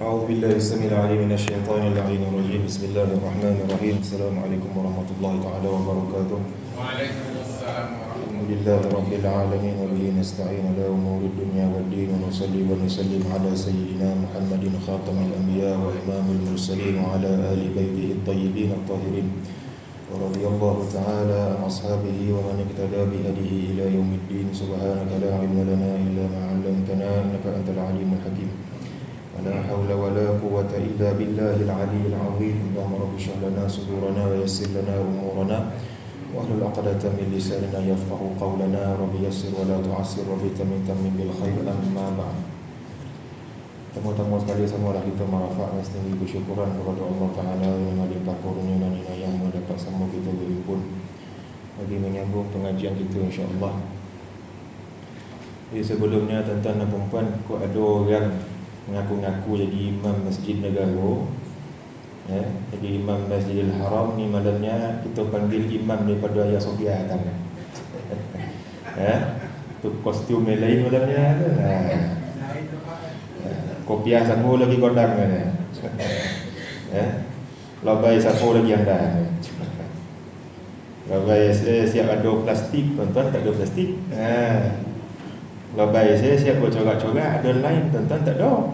أعوذ بالله السميع العليم من الشيطان اللعين الرجيم. بسم الله الرحمن الرحيم. السلام عليكم ورحمة الله تعالى وبركاته. وعليكم السلام الحمد لله رب العالمين وبه نستعين على أمور الدنيا والدين، ونصلي ونسلم على سيدنا محمد خاتم الأنبياء وإمام المرسلين وعلى آل بيته الطيبين الطاهرين، ورضي الله تعالى عن أصحابه ومن اقتدى بهديه إلى يوم الدين. سبحانك لا علم لنا إلا ما علمتنا إنك أنت العليم الحكيم، ولا حول ولا قوة إلا بالله العلي العظيم. اللهم رب اشرح لنا صدورنا ويسر لنا أمورنا واحلل عقدة من لساننا يفقه قولنا. رب يسر ولا تعسر، رب تمن بالخير. أما بعد. Temu-temu sekali semualah kita merafak dan setinggi bersyukuran kepada Allah Ta'ala yang melimpah karunia dan inayahnya dapat semua kita berhimpun bagi menyambung pengajian kita insya-Allah. Jadi sebelumnya tuan-tuan dan puan-puan, kok ada orang mengaku-ngaku jadi imam Masjid Negara, jadi imam Masjidil Haram ni, malamnya kita panggil imam daripada Ayah Sofia kan. Tu kostum lain malamnya kan. Kopiah sapu lagi kodang kan. Labai sapu lagi anda. Labai saya siap ada plastik, tuan-tuan tak ada plastik. Labai saya siap buat corak-corak, ada lain, tuan-tuan tak ada.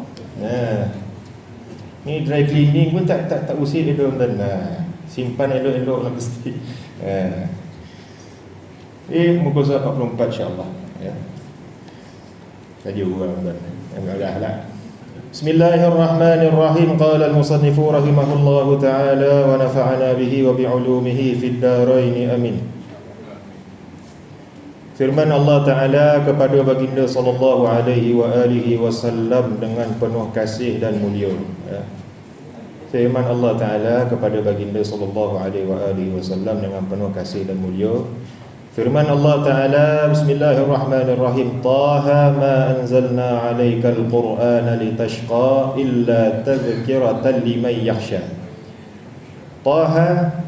Ni dry cleaning pun tak usir dia tuan. Simpan elok-elok lah mesti. Muka surat 44 insya-Allah ya. Kaji orang tuan. Agak-agaklah. Bismillahirrahmanirrahim. Qala al-musannif rahimahullahu ta'ala wa nafa'ana bihi wa bi'ulumihi fid dharain amin. Firman Allah Ta'ala kepada baginda sallallahu alaihi wa alihi wasallam dengan penuh kasih dan mulia. Firman Allah Ta'ala kepada baginda sallallahu alaihi wa alihi wasallam dengan penuh kasih dan mulia. Firman Allah Ta'ala, Bismillahirrahmanirrahim. Taha ma anzalna 'alaikal Qur'ana litashqa illa tadhkiratan liman yakhsha. Taha,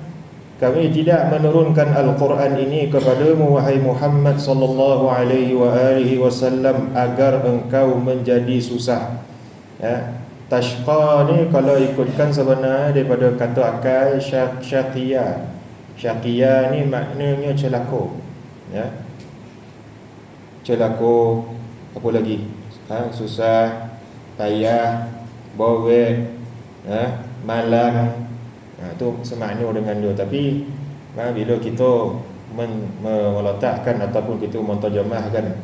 kami tidak menurunkan Al-Quran ini kepadamu wahai Muhammad sallallahu alaihi wa alihi wasallam agar engkau menjadi susah. Tashqa ni kalau ikutkan sebenarnya daripada kata akal syaqiyah. Syaqiyah ni maknanya celaka. Celaka, apa lagi? Susah, payah, borek, malang. Itu semakna dengan dia. Tapi bila kita meletakkan ataupun kita menterjemahkan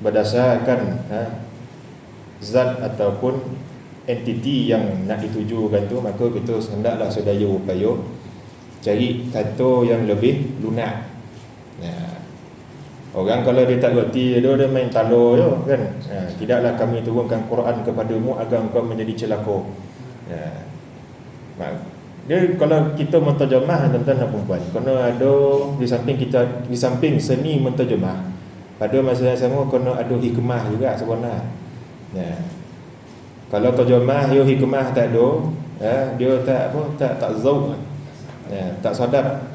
berdasarkan zat ataupun entiti yang nak ditujukan tu, maka kita hendaklah sedaya upaya cari kata yang lebih lunak. Orang kalau dia tak reti dia main talo je kan. Tidaklah kami turunkan Quran kepadamu agar engkau menjadi celaka. Dia kalau kita menterjemah tuan-tuan dan puan-puan, kena ada di samping seni menterjemah, pada masa yang sama kena ada hikmah juga sebenarnya. Kalau terjemah dia hikmah tak ada, dia tak zauq, tak sadap,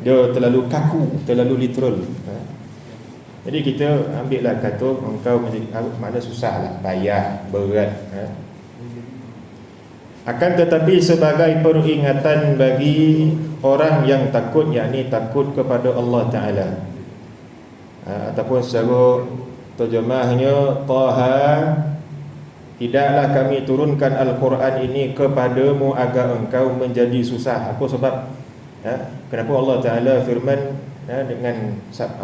dia terlalu kaku, terlalu literal. Jadi kita ambillah kata engkau menjadi makna susahlah, payah, berat. Akan tetapi sebagai peringatan bagi orang yang takut, yakni takut kepada Allah Ta'ala. Ataupun secara terjemahnya, Taha, tidaklah kami turunkan Al-Quran ini kepadamu agar engkau menjadi susah. Apa sebab? Kenapa Allah Ta'ala firman dengan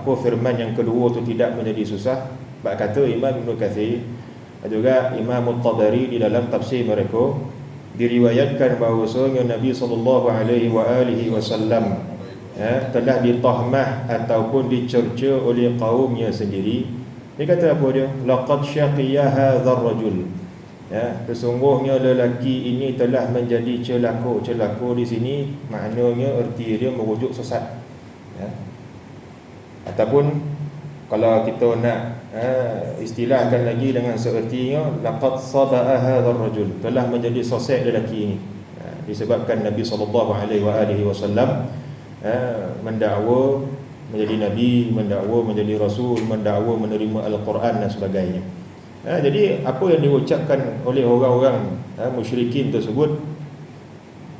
firman yang kedua tu tidak menjadi susah? Sebab kata Imam Ibn Kathir juga Imam At-Tabari di dalam tafsir mereka, diriwayatkan bahawasanya Nabi sallallahu alaihi wa alihi wasallam telah ditahmah ataupun dicerca oleh kaumnya sendiri. Dia kata apa dia? Laqad syaqiya hadzal rajul. Sesungguhnya lelaki ini telah menjadi celaka. Celaka di sini maknanya erti dia merujuk sesat. Ataupun kalau kita nak istilahkan lagi dengan seertinya, laqad saba'a hadzal rajul, telah menjadi sesat lelaki ini. Disebabkan Nabi sallallahu alaihi wasallam mendakwa menjadi nabi, mendakwa menjadi rasul, mendakwa menerima Al-Quran dan sebagainya. Jadi apa yang diucapkan oleh orang-orang musyrikin tersebut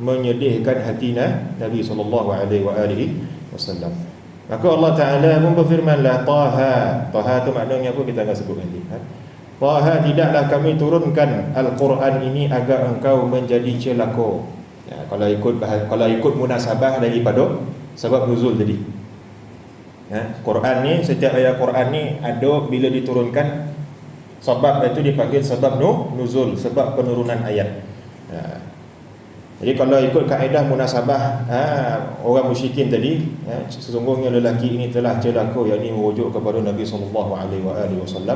menyedihkan hati Nabi SAW. Maka Allah Ta'ala pun berfirmanlah, Taha tu maknanya apa kita akan sebut nanti. Taha, tidaklah kami turunkan Al-Quran ini agar engkau menjadi celaka. Kalau ikut munasabah daripada sebab nuzul tadi. Quran ni, setiap ayat Quran ni ada bila diturunkan, sebab itu dipanggil sebab nuzul, sebab penurunan ayat. Jadi kalau ikut kaedah munasabah orang musyrikin tadi, sesungguhnya lelaki ini telah celaka, yakni merujuk kepada Nabi SAW,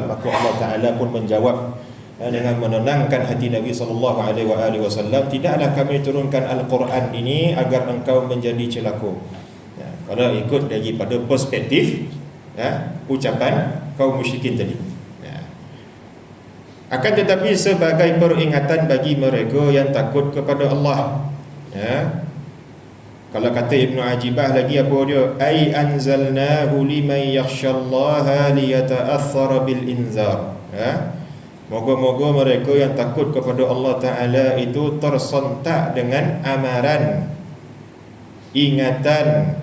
maka Allah Ta'ala pun menjawab dengan menenangkan hati Nabi SAW, tidaklah kami turunkan Al-Quran ini agar engkau menjadi celaka. Kalau ikut daripada perspektif ucapan kaum musyrikin tadi. Akan tetapi sebagai peringatan bagi mereka yang takut kepada Allah. Kalau kata Ibnu Ajibah lagi apa dia? Ai anzalnahu liman yakhshallaha liyata'aththara bil inzar. Moga-moga mereka yang takut kepada Allah Ta'ala itu tersentak dengan amaran, ingatan,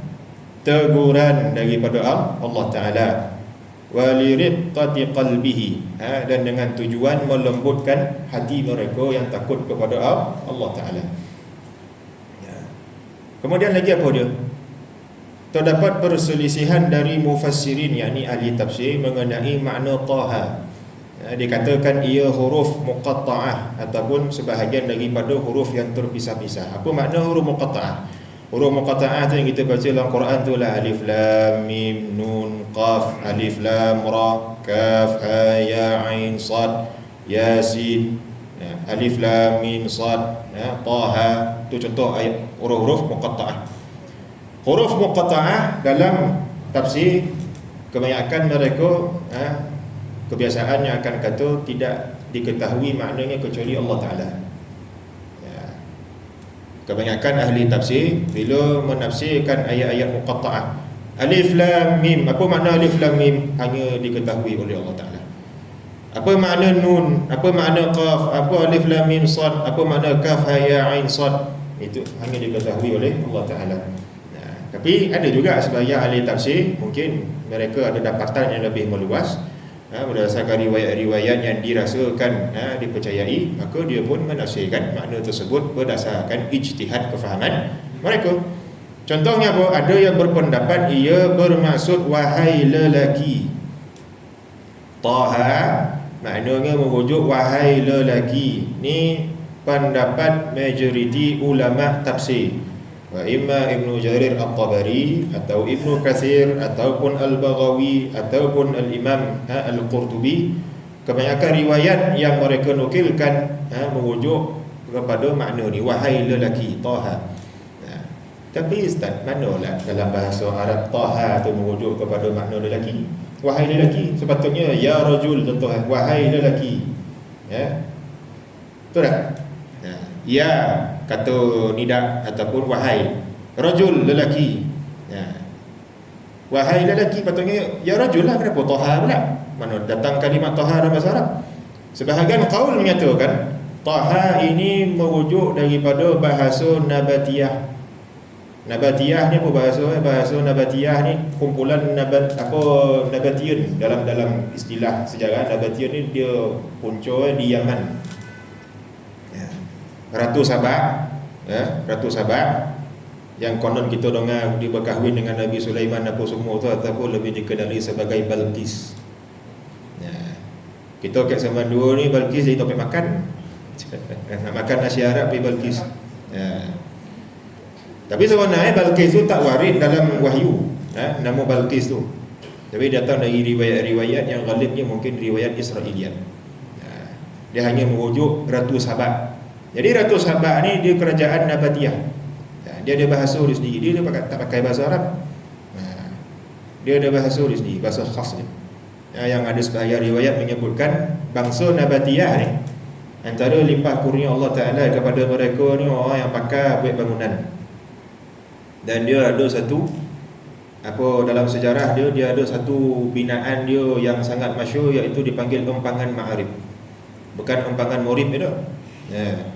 teguran daripada Allah Ta'ala. Waliriqqati qalbihi, dan dengan tujuan melembutkan hati mereka yang takut kepada Allah Ta'ala. Kemudian lagi apa dia? Terdapat perselisihan dari mufassirin, yakni ahli tafsir, mengenai makna Taha. Dikatakan ia huruf muqatta'ah ataupun sebahagian daripada huruf yang terpisah-pisah. Apa makna huruf muqatta'ah? Huruf muqatta'ah tu yang kita baca dalam Quran tu lah alif lam mim nun qaf, alif lam ra kaf ha ya ain sad yasin, alif lam mim sad, taha. Tu contoh ayat huruf muqatta'ah. Huruf muqatta'ah dalam tafsir kebanyakan mereka kebiasaannya akan kata tidak diketahui maknanya kecuali Allah Ta'ala. Kebanyakan ahli tafsir bila menafsirkan ayat-ayat muqatta'ah, alif lam mim, apa makna alif lam mim? Hanya diketahui oleh Allah Ta'ala. Apa makna nun, apa makna qaf, apa alif lam mim sad, apa makna kaf ha ya ain sad, itu hanya diketahui oleh Allah Ta'ala. Tapi ada juga sebahagian ahli tafsir, mungkin mereka ada dapatan yang lebih meluas, berdasarkan riwayat-riwayat yang dirasakan dipercayai, maka dia pun menafsirkan makna tersebut berdasarkan ijtihad kefahaman mereka. Contohnya apa? Ada yang berpendapat ia bermaksud wahai lelaki. Taha maknanya merujuk wahai lelaki. Ni pendapat majoriti ulama tafsir. Wa imma Ibnu Jarir At-Tabari atau Ibnu Katsir ataupun Al-Baghawi ataupun Al-Imam Al-Qurtubi, kebanyakan riwayat yang mereka nukilkan merujuk kepada makna ni, wahai lelaki, Taha. Tapi ustaz, manalah dalam bahasa Arab Taha tu merujuk kepada makna lelaki? Wahai lelaki, sepatutnya ya rajul, contoh, wahai lelaki. Betul tak? Ya kata nida ataupun wahai rajul, lelaki. Wahai lelaki patutnya ya rajul lah, kenapa Taha pula? Mana datang kalimat Taha dalam bahasa Arab? Sebahagian qaul menyatakan Taha ini merujuk daripada bahasa nabatiyah. Nabatiyah ni apa bahasa? Bahasa nabatiyah ni kumpulan nabatiyun. Dalam istilah sejarah, nabatiyun ni dia punca di Yaman. Ratu Sabah, Ratu Sabah yang konon kita dengar dia berkahwin dengan Nabi Sulaiman apa semua tu, ataupun lebih dikenali sebagai Balqis. Kita kat zaman dua ni Balqis jadi topik makan. Nak makan nasi Arab pergi Balqis. Tapi sebenarnya Balqis tu tak warid dalam wahyu, nama Balqis tu. Tapi datang dari riwayat-riwayat yang ghalibnya mungkin riwayat Israiliyat. Dia hanya merujuk Ratu Sabah. Jadi Ratu Sabah ni dia kerajaan Nabatiyah. Dia ada bahasa dia sendiri. Dia tak pakai bahasa Arab. Dia ada bahasa dia sendiri, bahasa khas dia. Yang ada sebahagian riwayat menyebutkan bangsa Nabatiyah ni antara limpah kurnia Allah Ta'ala kepada mereka ni orang yang pakar buat bangunan. Dan dia ada satu dalam sejarah dia ada satu binaan dia yang sangat masyhur, iaitu dipanggil empangan ma'arib. Bukan empangan murid itu.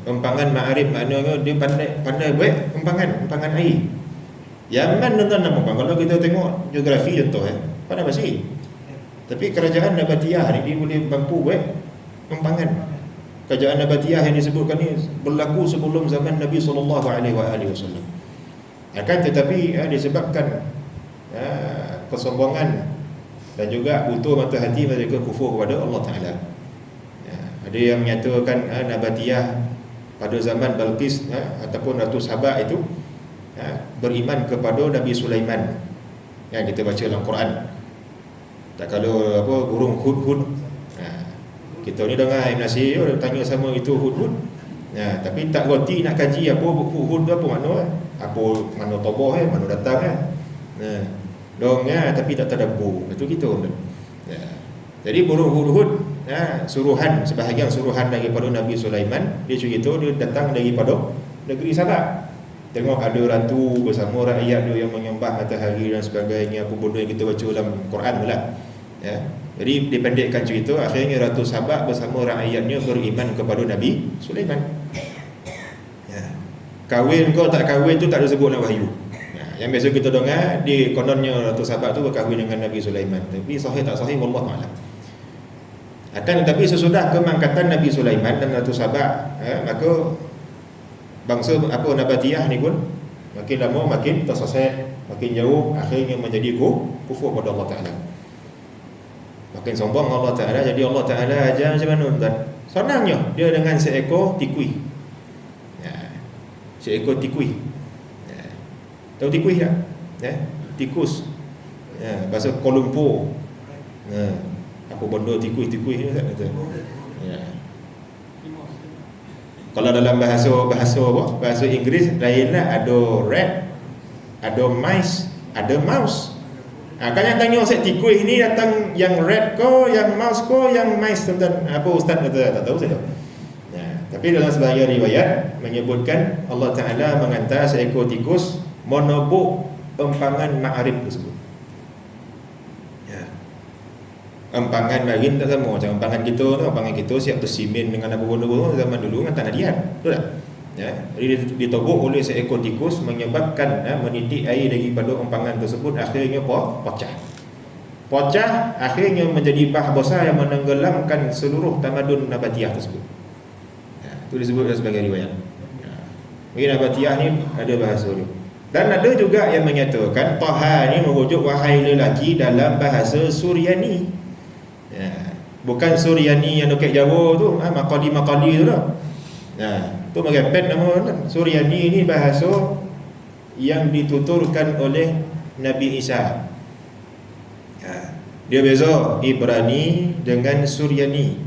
Empangan ma'arib maknanya dia pandai buat empangan air. Yang mana tuan nampak? Kalau kita tengok geografi contoh pandai pasti. Tapi kerajaan Nabatiyah ni dia boleh mampu buat empangan. Kerajaan Nabatiyah yang disebutkan ni berlaku sebelum zaman Nabi SAW. Akan tetapi disebabkan kesombongan dan juga butuh mata hati mereka kufur kepada Allah Ta'ala. Ada yang menyatakan Nabatiyah pada zaman Balqis ataupun Ratu Sabah itu beriman kepada Nabi Sulaiman yang kita baca dalam Quran. Tak kalau burung hudhud, kita ni dengar Ibn Nasir tanya sama itu hudhud, tapi tak reti nak kaji apa hudhud tu apa makna, apa mana toboh mana datang dong tapi tak tadabbur. Itu kita. Jadi burung hudhud suruhan, sebahagian suruhan daripada Nabi Sulaiman. Dia cerita dia datang daripada negeri Sabah. Tengok ada ratu bersama rakyat dia yang menyembah matahari dan sebagainya, apa benda yang kita baca dalam Quran pula. Jadi dipendekkan cerita, akhirnya Ratu Sabah bersama rakyatnya beriman kepada Nabi Sulaiman. Kahwin kau tak kahwin tu tak ada sebut dalam wahyu. Yang biasa kita dengar di kononnya Ratu Sabah tu berkahwin dengan Nabi Sulaiman. Tapi sahih tak sahih wallahu a'lam. Akan tetapi sesudah kemangkatan Nabi Sulaiman dan Ratu Sabah, maka bangsa Nabatiyah ni pun makin lama makin tersesat, makin jauh, akhirnya menjadi kufur pada Allah Ta'ala. Makin sombong Allah Ta'ala. Jadi Allah Ta'ala ajar macam mana tuan? Senangnya dia dengan seekor tikui. Seekor tikui. Tahu tikui tak? Tikus. Bahasa Kuala Lumpur. Apa benda tikui ni tak kata. Kalau dalam bahasa Inggeris lainlah, ada rat, ada mice, ada mouse. Kan yang tanya Ustaz tikui ni datang yang rat ko, yang mouse ko, yang mice tuan-tuan. Apa ustaz kata tak tahu saya. Tapi dalam sebahagian riwayat menyebutkan Allah Ta'ala menghantar seekor tikus menebuk empangan ma'arib tersebut. Empangan lain tak sama macam empangan kita tu. Empangan kita siap bersimen dengan apa benda zaman dulu dengan tanah liat, betul tak? Jadi ditebuk oleh seekor tikus menyebabkan menitik air daripada empangan tersebut, akhirnya pecah, akhirnya menjadi bah besar yang menenggelamkan seluruh tamadun Nabatiyah tersebut. Itu disebut sebagai riwayat. Mungkin Nabatiyah ni ada bahasa dia. Dan ada juga yang menyatakan Taha ni merujuk wahai lelaki dalam bahasa Suryani. Bukan Suryani yang dekat Jawa tu, Makali tu lah. Tu merepet nama kan. Suryani ni bahasa yang dituturkan oleh Nabi Isa. Dia beza Ibrani dengan Suryani.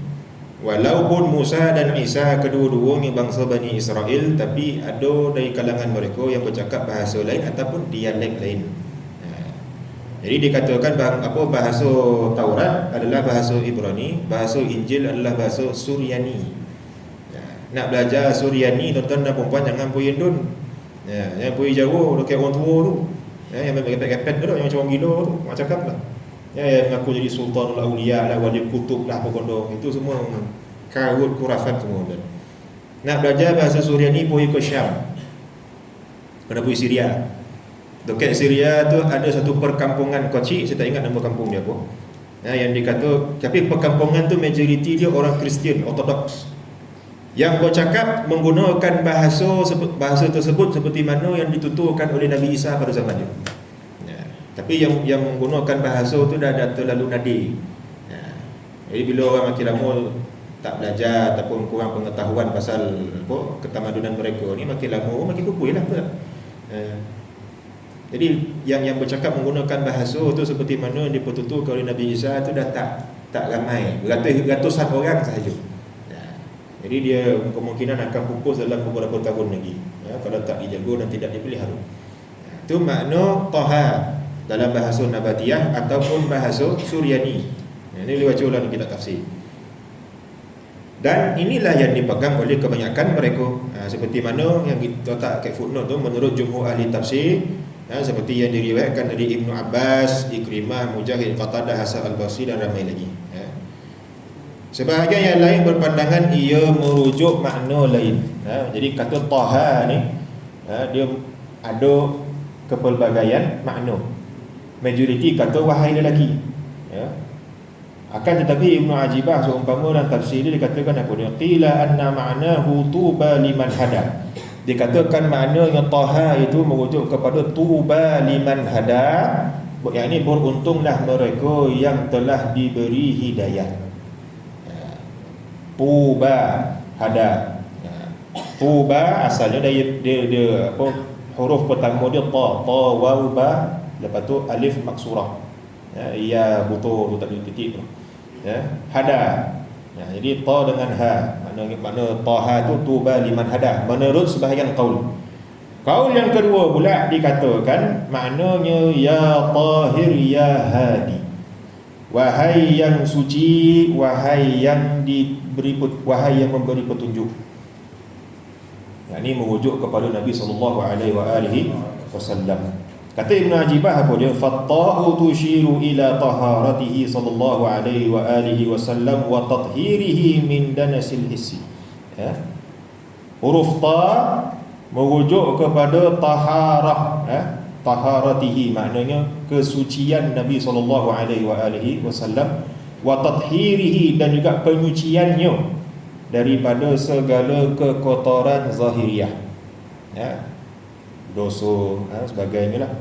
Walaupun Musa dan Isa kedua-duanya bangsa Bani Israel, tapi ada dari kalangan mereka yang bercakap bahasa lain ataupun dialek lain. Jadi dikatakan bahasa Taurat adalah bahasa Ibrani, bahasa Injil adalah bahasa Suryani. Nak belajar Suryani, tuan-tuan dan puan jangan pergi Indon. Yang pergi Jawa dekat orang tua tu. Yang kepet-kepet tu, yang macam orang gila tu, macam cakap lah. Yang mengaku jadi Sultanul Auliya lah, Wali Kutub lah, apa benda. Itu semua karut kurafat semua. Nak belajar bahasa Suryani pergi ke Syam. Kena pergi Syria. Dekat Syria tu ada satu perkampungan kecil, saya tak ingat nama kampung dia apa. Yang dikata, tapi perkampungan tu majoriti dia orang Kristian Ortodoks, yang bercakap menggunakan bahasa tersebut seperti mana yang dituturkan oleh Nabi Isa pada zaman dia. Tapi yang menggunakan bahasa tu dah terlalu nadir. Jadi bila orang makin lama tak belajar ataupun kurang pengetahuan pasal ketamadunan mereka ni, makin lama makin kukuh lah, betul tak? Jadi yang bercakap menggunakan bahasa tu seperti mana dipertuturkan oleh Nabi Isa tu dah tak ramai, ratusan orang sahaja. Jadi dia kemungkinan akan pupus dalam beberapa tahun lagi, kalau tak dijaga dan tidak dipelihara. Itu makna Taha dalam bahasa Nabatiyah ataupun bahasa Suryani. Ini boleh baca ulang kitab tafsir. Dan inilah yang dipegang oleh kebanyakan mereka. Seperti mana yang kita letak kat footnote tu, menurut jumhur ahli tafsir, seperti yang diriwayatkan dari Ibnu Abbas, Ikrimah, Mujahid, Qatadah, Hasan Al-Basri dan ramai lagi. Sebahagian yang lain berpandangan ia merujuk makna lain. Jadi kata Taha ni dia ada kepelbagaian makna. Majoriti kata wahai lelaki. Akan tetapi Ibnu Ajibah seumpama dalam tafsir dia dikatakan apa dia? Qila anna ma'nahu tuba liman hada. Dikatakan maknanya Taha itu merujuk kepada tuba liman hada, yakni beruntunglah mereka yang telah diberi hidayah. Tuba hada. Tuba asalnya dia apa, huruf pertama dia ta, waw ba, lepas tu alif maksurah. Ya butuh tu tak ada titik tu. Hada. Jadi ta dengan ha, makna taha tu tuba liman hada menurut sebahagian qaul. Qaul yang kedua pula dikatakan maknanya ya tahir ya hadi. Wahai yang suci, wahai yang wahai yang memberi petunjuk. Ini merujuk kepada Nabi sallallahu alaihi wasallam. Kata Ibn Ajibah apa dia? Fatta'u tushiru ila taharatihi sallallahu alaihi wasallam wa tathhirihi min danasil hissi. Huruf ta merujuk kepada taharah, taharatihi maknanya kesucian Nabi sallallahu alaihi wasallam, wa tathhirihi dan juga penyuciannya daripada segala kekotoran zahiriah. Dosa sebagainya lah.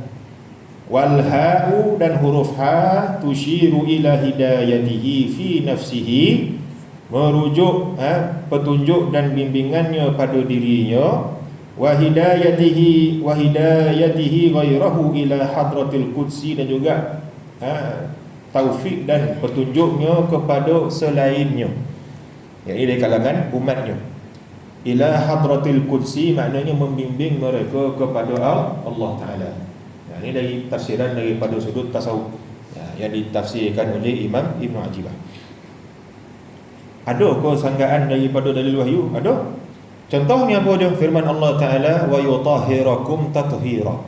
Wal ha'u dan huruf ha tushiru ila hidayatihi fi nafsihi merujuk petunjuk dan bimbingannya pada dirinya, wa hidayatihi ghairahu ila hadratil qudsi dan juga taufik dan petunjuknya kepada selainnya, yakni dari kalangan umatnya. Ila hadratil qudsi maknanya membimbing mereka kepada Allah Ta'ala. Ini dari tafsiran daripada sudut tasawuf yang ditafsirkan oleh Imam Ibn Ajibah. Ada ke sanggaan daripada dalil wahyu? Ada. Contohnya apa dia? Firman Allah Ta'ala, wa yutahhirakum tathhira.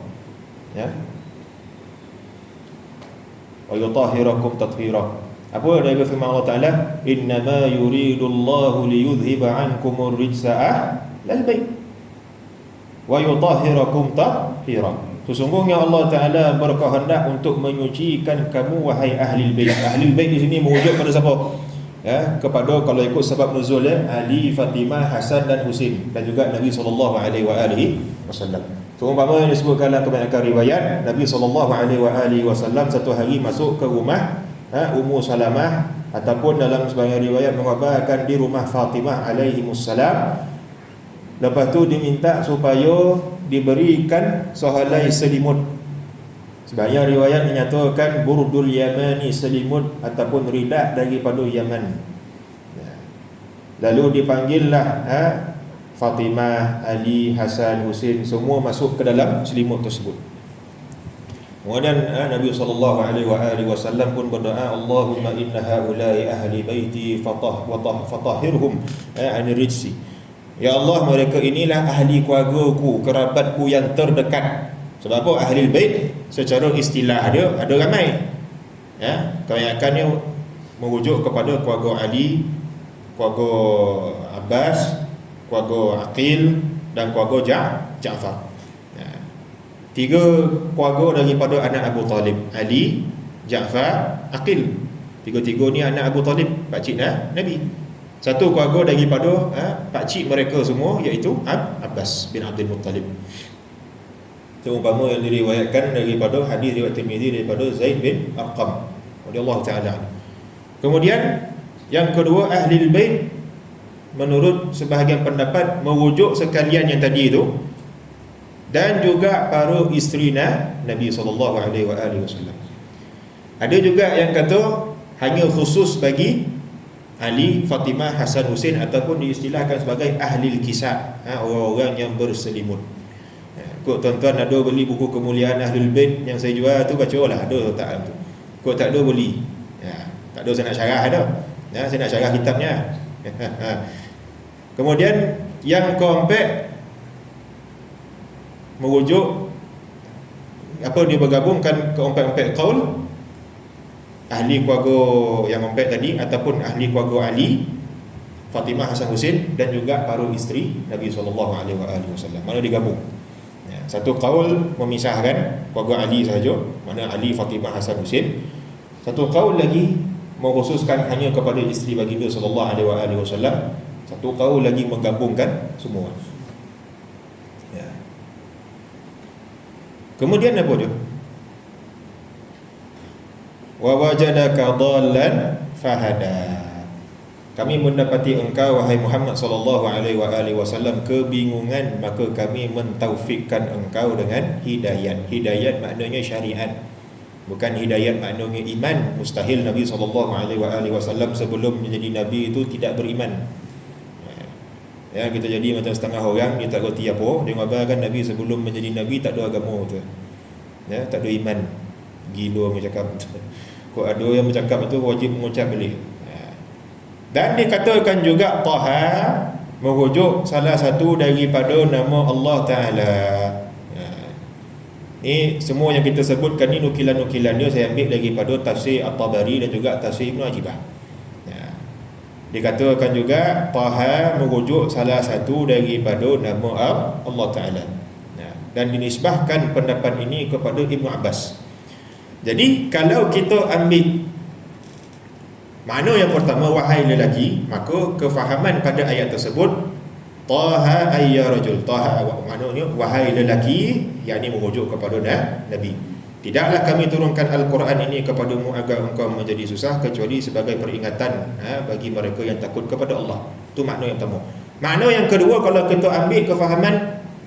Wa yutahhirakum tathhira. Apa dari firman Allah Ta'ala? Innama yuridullahu liyudhhiba ankumur rijsa ahlal bait wa yutahhirakum tathhira. Sesungguhnya Allah Ta'ala berkehendak untuk menyucikan kamu wahai ahli bait. Ahli bait di sini merujuk pada siapa? Kepada kalau ikut sebab nuzul Ali, Fatimah, Hasan dan Husain dan juga Nabi sallallahu alaihi wasallam. Seumpama yang disebutkan dalam kebanyakan riwayat, Nabi sallallahu alaihi wasallam satu hari masuk ke rumah Ummu Salamah, ataupun dalam sebahagian riwayat mengabarkan di rumah Fatimah alaihimussalam. Lepas tu diminta supaya diberikan sehelai selimut. Sebahagian riwayat menyatakan burdul yamani, selimut ataupun ridak daripada Yaman. Lalu dipanggillah Fatimah, Ali, Hasan, Husain semua masuk ke dalam selimut tersebut. Kemudian Nabi sallallahu alaihi wasallam pun berdoa, Allahumma inna haula'i ahli baiti fatahhirhum an rijsi. Ya Allah, mereka inilah ahli keluargaku, kerabatku yang terdekat. Sebab apa? Ahli bait secara istilah dia ada ramai. Kebanyakannya merujuk kepada keluarga Ali, keluarga Abbas, keluarga Aqil dan keluarga Ja'far. Tiga keluarga daripada anak Abu Talib, Ali, Ja'far, Aqil. Tiga-tiga ni anak Abu Talib, pakcik Nabi. Satu keluarga daripada pakcik mereka semua, iaitu Abbas bin Abdul Muttalib. Seumpama yang diriwayatkan daripada hadis riwayat Tirmizi daripada Zaid bin Arqam radhiyallahu ta'ala. Kemudian yang kedua, ahli bait menurut sebahagian pendapat merujuk sekalian yang tadi itu, dan juga para isteri Nabi sallallahu alaihi wasallam. Ada juga yang kata hanya khusus bagi Ali, Fatimah, Hasan, Husain ataupun diistilahkan sebagai ahli kisah, orang-orang yang berselimut. Kok tuan-tuan ada beli buku kemuliaan Ahlul Bait yang saya jual tu, bacalah, ada tak tu. Kok tak ada beli. Tak ada, saya nak syarah ada. Saya nak syarah kitabnya. Kemudian yang keempat merujuk dia bergabungkan keempat-empat qaul, ahli keluarga yang empat tadi ataupun ahli keluarga Ali, Fatimah, Hasan, Husin, dan juga para isteri Nabi SAW. Mana digabung? Ya, satu qaul memisahkan keluarga Ali sahaja, mana Ali, Fatimah, Hasan, Husin. Satu qaul lagi mengkhususkan hanya kepada isteri baginda SAW. Satu qaul lagi menggabungkan semua. Ya. Kemudian apa dia? Wa wajadaka dhallan fahada. Kami mendapati engkau wahai Muhammad sallallahu alaihi wasallam kebingungan, maka kami mentaufikkan engkau dengan hidayat. Hidayat maknanya syariat. Bukan hidayat maknanya iman. Mustahil Nabi sallallahu alaihi wasallam sebelum menjadi nabi itu tidak beriman. Ya, kita jadi macam setengah orang dia tak reti apa, dia ngabarkan Nabi sebelum menjadi nabi tak ada agama tu. Ya, tak ada iman. Gila bercakap. Kok ada yang bercakap itu wajib mengucap balik. Dan dikatakan juga Taha merujuk salah satu daripada nama Allah Ta'ala. Ini semua yang kita sebutkan ni nukilan-nukilan dia saya ambil daripada tafsir At-Tabari dan juga tafsir Ibn Ajibah. Dikatakan juga Taha merujuk salah satu daripada nama Allah Ta'ala. Dan dinisbahkan pendapat ini kepada Ibn Abbas. Jadi kalau kita ambil makna yang pertama wahai lelaki, maka kefahaman pada ayat tersebut Taha ayya rajul, Taha maknanya wahai lelaki, yakni merujuk kepada Nabi. Tidaklah kami turunkan Al-Quran ini kepadamu agar engkau menjadi susah, kecuali sebagai peringatan bagi mereka yang takut kepada Allah. Itu makna yang pertama. Makna yang kedua, kalau kita ambil kefahaman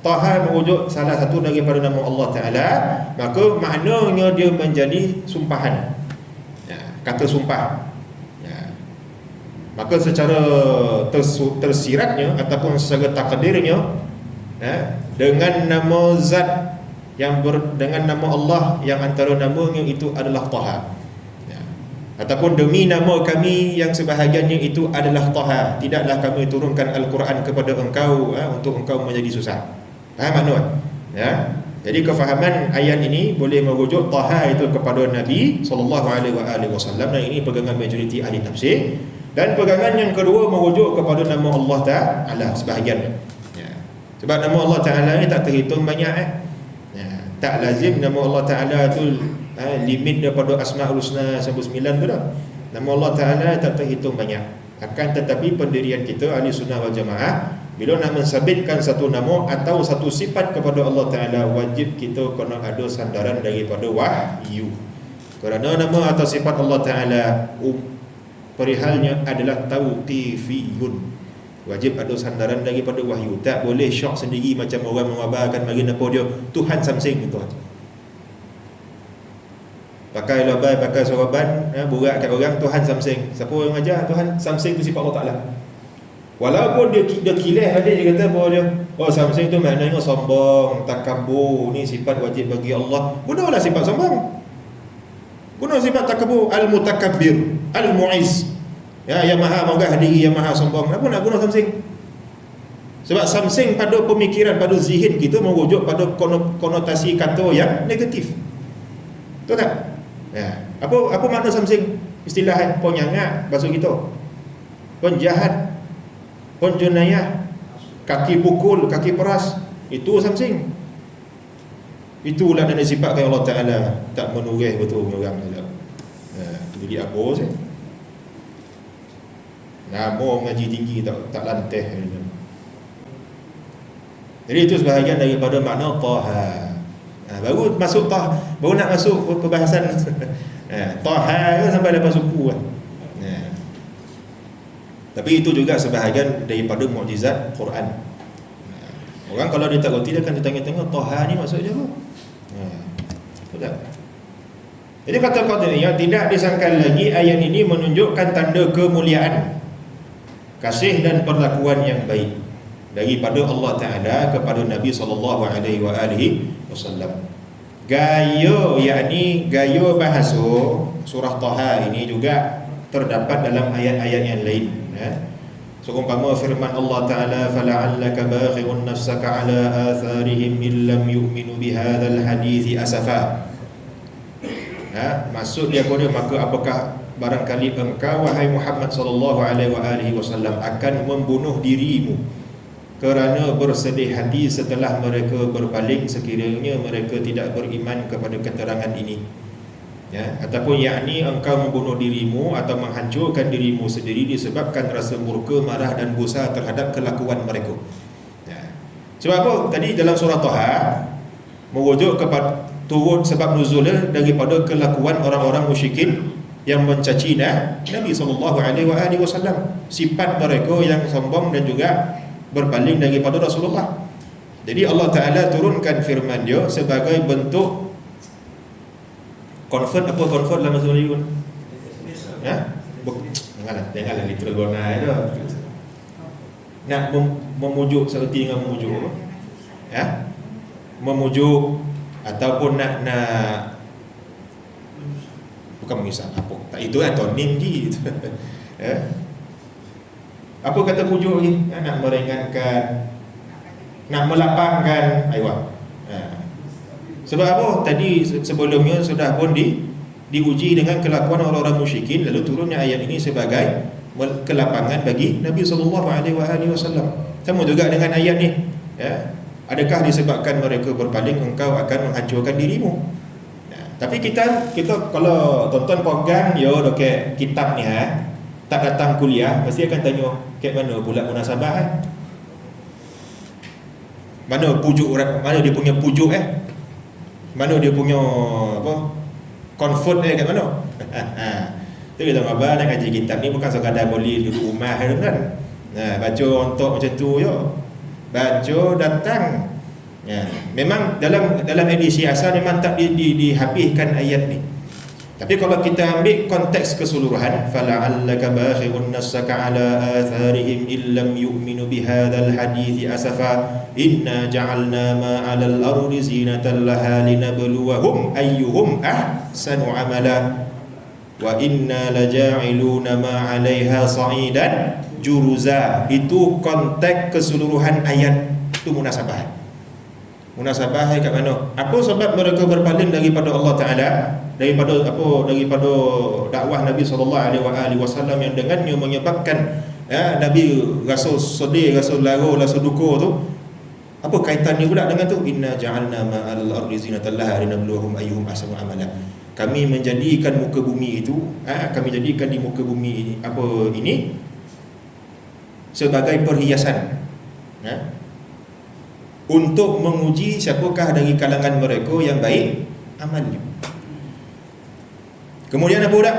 Taha merujuk salah satu daripada nama Allah Ta'ala, maka maknanya dia menjadi sumpahan, kata sumpah. Maka secara tersiratnya ataupun secara takdirnya, dengan nama zat yang dengan nama Allah yang antara namanya itu adalah Taha, ataupun demi nama kami yang sebahagiannya itu adalah Taha, tidaklah kami turunkan Al-Quran kepada engkau untuk engkau menjadi susah. Faham makna? Jadi kefahaman ayat ini boleh merujuk Taha itu kepada Nabi SAW, dan ini pegangan majoriti ahli tafsir. Dan pegangan yang kedua merujuk kepada nama Allah Ta'ala sebahagian. Sebab nama Allah Ta'ala ni tak terhitung banyak. Tak lazim nama Allah Ta'ala tu limit daripada Asma'ul Husna sampai 9 tu dah. Nama Allah Ta'ala tak terhitung banyak. Akan tetapi pendirian kita ahli sunnah wal jamaah, bila nak mensabitkan satu nama atau satu sifat kepada Allah Ta'ala, wajib kita kena ada sandaran daripada wahyu. Kerana nama atau sifat Allah Ta'ala perihalnya adalah tauqifiyun. Wajib ada sandaran daripada wahyu. Tak boleh syok sendiri macam orang mengabarkan bagi apa dia Tuhan Samsing gitu. Pakai labai, pakai soroban, burak kat orang Tuhan Samsing. Siapa yang ajar Tuhan Samsing tu sifat Allah Ta'ala? Walaupun dia kileh ada, dia kata bahawa dia Samsing tu maknanya sombong, takabur, ni sifat wajib bagi Allah. Gunalah sifat sombong. Guna sifat takabur, al-mutakabbir, al-mu'iz. Yang maha megah diri, yang maha sombong. Kenapa nak guna Samsing? Sebab Samsing pada pemikiran, pada zihin kita merujuk pada konotasi kata yang negatif. Betul tak? Apa makna Samsing? Istilah penyangat bahasa kita. Penjahat, penjenayah, kaki pukul, kaki peras. Itu Samsing. Itulah dan sifatkan Allah Ta'ala. Tak menurih betul orang. Jadi apa sih? Nama mengaji tinggi tak lanteh. Jadi itu sebahagian daripada makna Taha. Baru nak masuk perbahasan Taha sampai lepas suku kan. Tapi itu juga sebahagian daripada mukjizat Quran. Orang kalau dia tak reti, dia akan tanya-tanya Taha ni maksudnya apa? Betul. Jadi kata Qadiriyah, tidak disangka lagi ayat ini menunjukkan tanda kemuliaan, kasih dan perlakuan yang baik daripada Allah Ta'ala kepada Nabi SAW. Gaya, yakni gaya bahasa surah Taha ini juga terdapat dalam ayat-ayat yang lain. Seumpama firman Allah Ta'ala, fala'allaka baghi'un nafsaka ala atharihim illam yu'minu bihadzal hadithi asafa. Maksud dia apa dia? Maka apakah barangkali engkau wahai Muhammad sallallahu alaihi wasallam akan membunuh dirimu kerana bersedih hati setelah mereka berpaling sekiranya mereka tidak beriman kepada keterangan ini. Ataupun yakni engkau membunuh dirimu atau menghancurkan dirimu sendiri disebabkan rasa murka, marah dan busa terhadap kelakuan mereka. Sebab apa? Tadi dalam surah Taha merujuk kepada turun sebab nuzulnya daripada kelakuan orang-orang musyrikin yang mencaci Nabi SAW, sifat mereka yang sombong dan juga berpaling daripada Rasulullah. Jadi Allah Ta'ala turunkan firman dia sebagai bentuk convert. Apa convert dalam bahasa Melayu? Janganlah literal guna itu. Nak memujuk seperti dengan memujuk apa? Memujuk ataupun nak bukan mengisah apa. Tak, itu antonim je. Apa kata pujuk lagi? Nak meringankan, nak melapangkan. Sebab apa? Tadi sebelumnya sudah pun diuji dengan kelakuan orang-orang musyrikin, lalu turunnya ayat ini sebagai kelapangan bagi Nabi SAW. Sama juga dengan ayat ni, adakah disebabkan mereka berpaling engkau akan menghancurkan dirimu? Tapi kita kalau tonton program dekat kitab ni tak datang kuliah, mesti akan tanya kat mana pula munasabah mana pujuk orang, mana dia punya pujuk mana dia punya apa comfort kat mana. Tu kita abang nak ngaji kitab ni bukan sekadar boleh duduk rumah kan. Baca untuk macam tu je. Baca datang. Memang dalam edisi asal memang tak dihabiskan ayat ni. Tapi kalau kita ambil konteks keseluruhan, fala'allaka baghi'un nafsaka ala atharihim illam yu'minu bihadzal hadithi asafa inna ja'alna ma 'alal ardi zinatan laha linabluwahum ayyuhum ahsanu 'amala wa inna laja'iluna ma 'alaiha sa'idan juruza. Itu konteks keseluruhan ayat. Itu munasabah. Munasabah kat mana? Apa sebab mereka berpaling daripada Allah Ta'ala, daripada dakwah Nabi SAW yang dengannya menyebabkan Nabi rasa sedih, rasa lara, rasa duka tu. Apa kaitannya pula dengan tu? Inna ja'alna ma'al ardi zinatan laha linabluwahum ayyuhum ahsanu amala. Kami menjadikan muka bumi itu, kami jadikan di muka bumi ini sebagai perhiasan, untuk menguji siapakah dari kalangan mereka yang baik amalnya. Kemudian apa dah?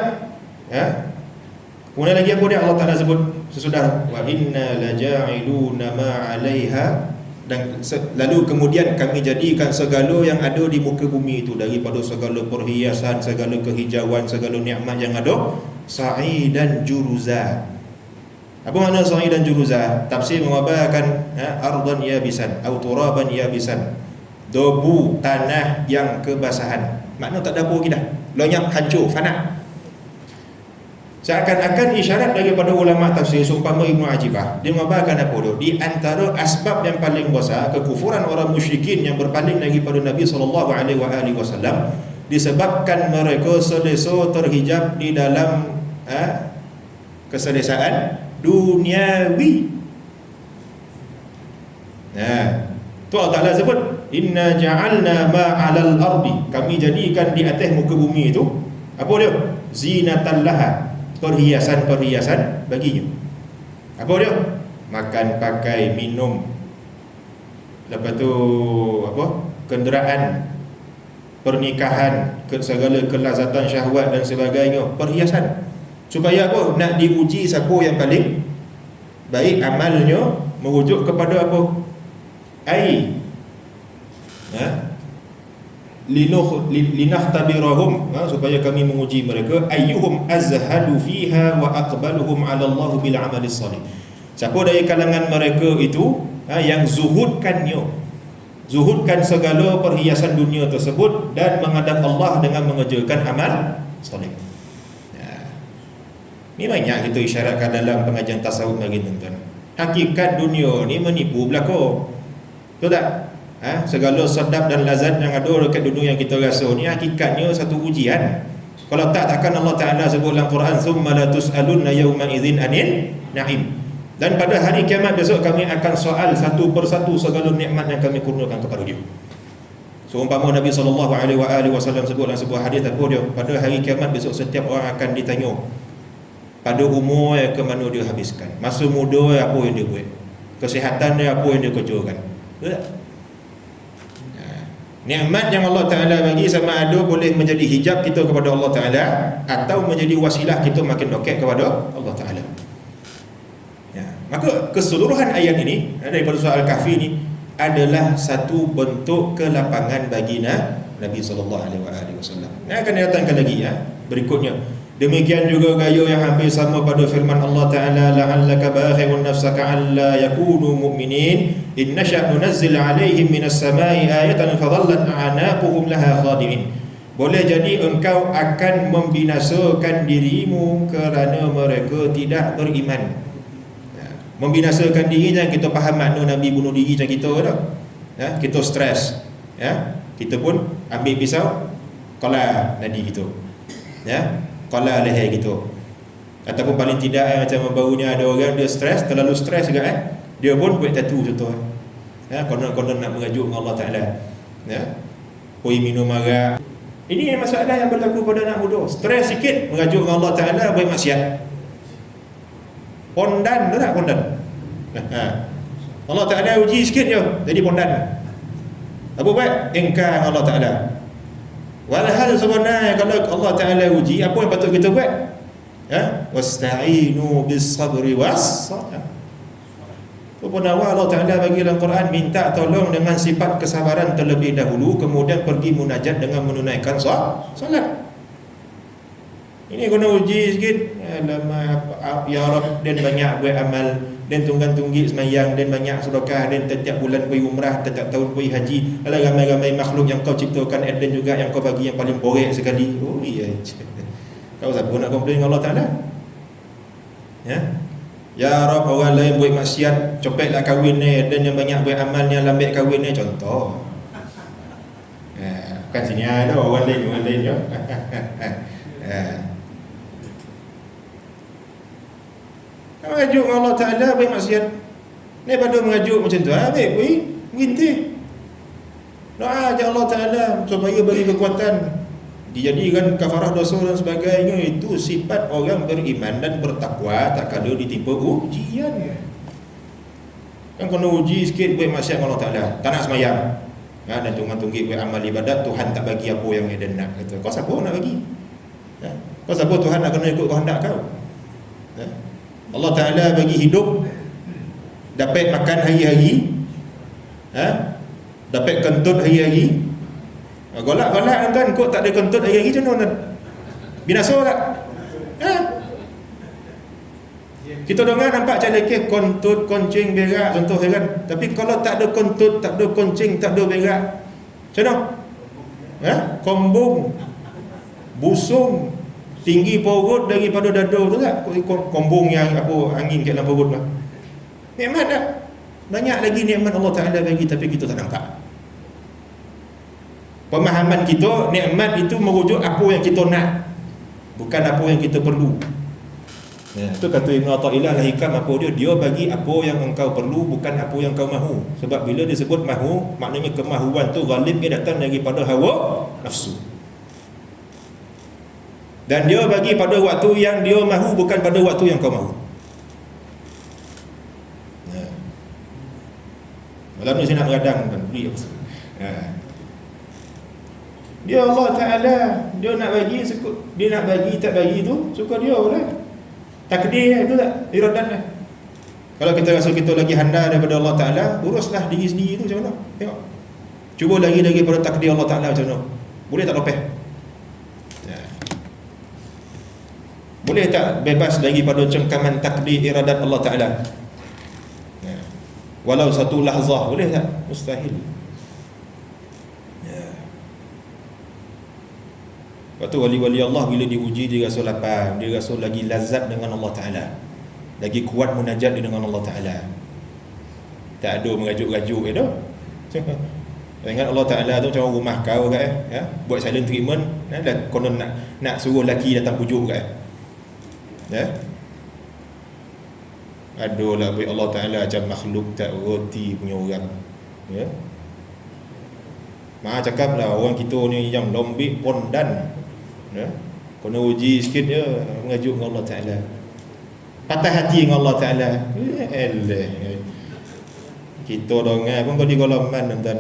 Kemudian lagi apa dia? Allah Ta'ala sebut sesudah wa inna laja'iluna ma 'alaiha, dan lalu kemudian kami jadikan segala yang ada di muka bumi itu daripada segala perhiasan, segala kehijauan, segala nikmat yang ada, sa'idan juruza. Apa makna sa'idan juruza? Tafsir mengabarkan ardan yabisan atau turaban yabisan, debu tanah yang kebasahan. Makna tak ada apa lagi dah, lenyap, hancur, fana. Seakan-akan isyarat daripada ulama tafsir seumpama Ibnu Ajibah, dia mengabarkan apa tu? Di antara asbab yang paling besar kekufuran orang musyrikin yang berpaling daripada Nabi SAW disebabkan mereka selesa terhijab di dalam keselesaan duniawi. Tu Allah Ta'ala sebut inna ja'alna ma'alal ardi, kami jadikan di atas muka bumi itu apa dia? Zinatan laha, perhiasan-perhiasan baginya. Apa dia? Makan, pakai, minum, lepas tu kenderaan, pernikahan, segala kelazatan syahwat dan sebagainya, perhiasan. Supaya apa? Nak diuji siapa yang paling baik amalnya, merujuk kepada apa? Linahtabirahum, supaya kami menguji mereka, ayyuhum azhadu fiha wa aqbaluhum 'ala Allah bil 'amalis salih. Siapa dari kalangan mereka itu yang zuhudkan segala perhiasan dunia tersebut dan menghadap Allah dengan mengerjakan amal salih. Ni banyak kita isyaratkan dalam pengajian tasawuf lagi tuan-tuan. Hakikat dunia ni menipu belaka. Betul tak? Segala sedap dan lazat yang ada dekat dunia yang kita rasa ni hakikatnya satu ujian. Kalau takkan Allah Ta'ala sebut dalam Quran, summa la tus'alunna yawma idzin anil na'im. Dan pada hari kiamat besok kami akan soal satu persatu segala nikmat yang kami kurniakan kepada dia. Seumpama Nabi SAW sebut dalam sebuah hadis apa dia, pada hari kiamat besok setiap orang akan ditanya pada umur yang ke mana dia habiskan, masa muda apa yang dia buat, kesihatan dia apa yang dia kerjakan. Betul tak? Nikmat yang Allah Ta'ala bagi sama ada boleh menjadi hijab kita kepada Allah Ta'ala atau menjadi wasilah kita makin dekat kepada Allah Ta'ala. Maka keseluruhan ayat ini daripada surah Al-Kahfi ini adalah satu bentuk kelapangan bagi Nabi SAW. Ini akan datangkan lagi berikutnya. Demikian juga gaya yang hampir sama pada firman Allah Ta'ala, la'allaka bakhirun nafsaka alla yakunu mu'minin in nasha' nunazzil 'alaihim minas sama'i ayatan fadhallat a'naquhum laha khadi'in. Boleh jadi engkau akan membinasakan dirimu kerana mereka tidak beriman. Membinasakan diri jangan kita faham makna Nabi bunuh diri macam kita dah. Kita stres. Kita pun ambil pisau qala nadi kita. Qala leher kita. Ataupun paling tidak macam barunya ada orang dia stres, terlalu stres juga dia pun buat tattoo contoh. Konon-konon nak mengajuk dengan Allah Ta'ala. Poi minum arak. Ini masalah yang berlaku pada anak muda. Stres sikit mengajuk dengan Allah Ta'ala, buat maksiat. Pondan tu tak pondan. Allah Ta'ala uji sikit je jadi pondan. Apa buat? Engkar Allah Ta'ala. Walhal sebenarnya kalau Allah Ta'ala uji, apa yang patut kita buat? Wasta'inu bis sabri was salah. Penawar Allah Ta'ala bagi dalam Quran minta tolong dengan sifat kesabaran terlebih dahulu, kemudian pergi munajat dengan menunaikan solat. Ini kena uji sikit. Alamak, ya Rab, dan banyak buat amal, dan tunggang-tunggik semayang, dan banyak sedekah, dan setiap bulan pergi umrah, setiap tahun pergi haji. Alah, ramai-ramai makhluk yang kau ciptakan, dan juga yang kau bagi yang paling borek sekali. Oh iya. Kau siapa nak komplain dengan Allah Ta'ala? Ya Rab, orang lain buat maksiat, copetlah kahwin ni, dan yang banyak buat amal yang lambat kahwin ni, contoh. Bukan sini ada orang lain je. Mengajuk Allah Ta'ala baik maksiat. Daripada mengajuk macam tu, baik pergi mengintih. Doa je Allah Ta'ala supaya beri kekuatan, dijadikan kafarah dosa dan sebagainya. Itu sifat orang beriman dan bertakwa tak kala ditimpa ujian. Kan kena uji sikit buat maksiat Allah Ta'ala, tak nak semayang, dan tunggang-tunggik buat amal ibadat, Tuhan tak bagi apa yang dia nak. Kata, kau siapa nak bagi? Kau siapa Tuhan nak kena ikut kehendak kau? Allah Ta'ala bagi hidup, dapat makan hari-hari, dapat kentut hari-hari. Golak-golak tuan, kau tak ada kentut hari-hari macam mana? Binasa tak? Kita dengar nampak macam lekeh, kentut, koncing, berak, contoh kan. Tapi kalau tak ada kentut, tak ada koncing, tak ada berak, macam mana? Kombung, busung, tinggi perut daripada dada tu tak? Kombung yang apa, angin kat dalam perut lah. Nikmat tak? Banyak lagi nikmat Allah Ta'ala bagi, tapi kita tak nampak. Pemahaman kita, nikmat itu merujuk apa yang kita nak, bukan apa yang kita perlu. Itu kata Ibn Atha'illah al-Hikam, apa dia? Dia bagi apa yang engkau perlu, bukan apa yang kau mahu. Sebab bila disebut mahu, maknanya kemahuan tu ghalib dia datang daripada hawa nafsu. Dan dia bagi pada waktu yang dia mahu, bukan pada waktu yang kau mahu. Malam ni saya nak mengadang kan, beli apa? Dia Allah Ta'ala, dia nak bagi, dia nak bagi tak bagi tu suka dia lah. Takdir itu tak, iradat lah. Kalau kita rasa kita lagi handal daripada Allah Ta'ala, uruslah diri sendiri tu macam mana. Tengok, cuba lagi daripada takdir Allah Ta'ala macam mana. Boleh tak lepas? Boleh tak bebas daripada cengkaman takdir iradat Allah Ta'ala? Walau satu lahzah, boleh tak? Mustahil. Lepas tu wali-wali Allah bila diuji dia rasa lapar, dia rasa lagi lazat dengan Allah Ta'ala, lagi kuat munajat dia dengan Allah Ta'ala. Tak ada mengajuk-gajuk tu. Ingat Allah Ta'ala tu macam rumah kau kan, ya? Buat silent treatment, dah konon nak suruh lelaki datang pujuk kan, ya? Aduhlah bagi Allah Ta'ala macam makhluk tak roti punya orang, ya? Mak cakap lah orang kita ni yang lombik pondan, ya? Kena uji sikit je mengajuk dengan Allah Ta'ala, patah hati dengan Allah Ta'ala. Kita dongai pun kau di golongan tuan-tuan.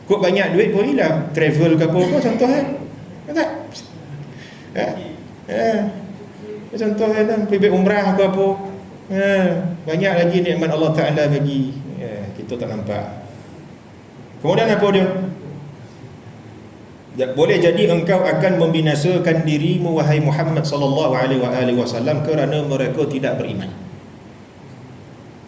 Kok banyak duit pun hilang, travel ke apa contoh kan, tak? Contoh kan, pergi umrah ke apa, banyak lagi nikmat Allah Ta'ala bagi, kita tak nampak. Kemudian apa dia? Boleh jadi engkau akan membinasakan dirimu wahai Muhammad sallallahu alaihi wasallam kerana mereka tidak beriman.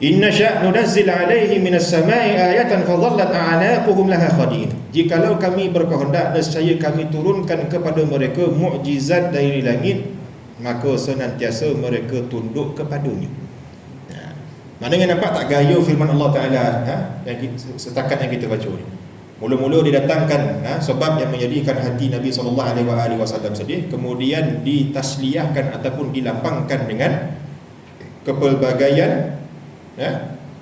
Inna sya' nunazzil alaihi minas sama'i ayatan fadhallat a'naquhum laha khadi'in. Jikalau kami berkehendak nescaya kami turunkan kepada mereka mukjizat dari langit, maka senantiasa mereka tunduk kepadanya. Maknanya nampak tak gaya firman Allah Ta'ala, yang setakat yang kita baca ni. Mula-mula didatangkan sebab yang menjadikan hati Nabi SAW sedih, kemudian ditasliyahkan ataupun dilapangkan dengan kepelbagaian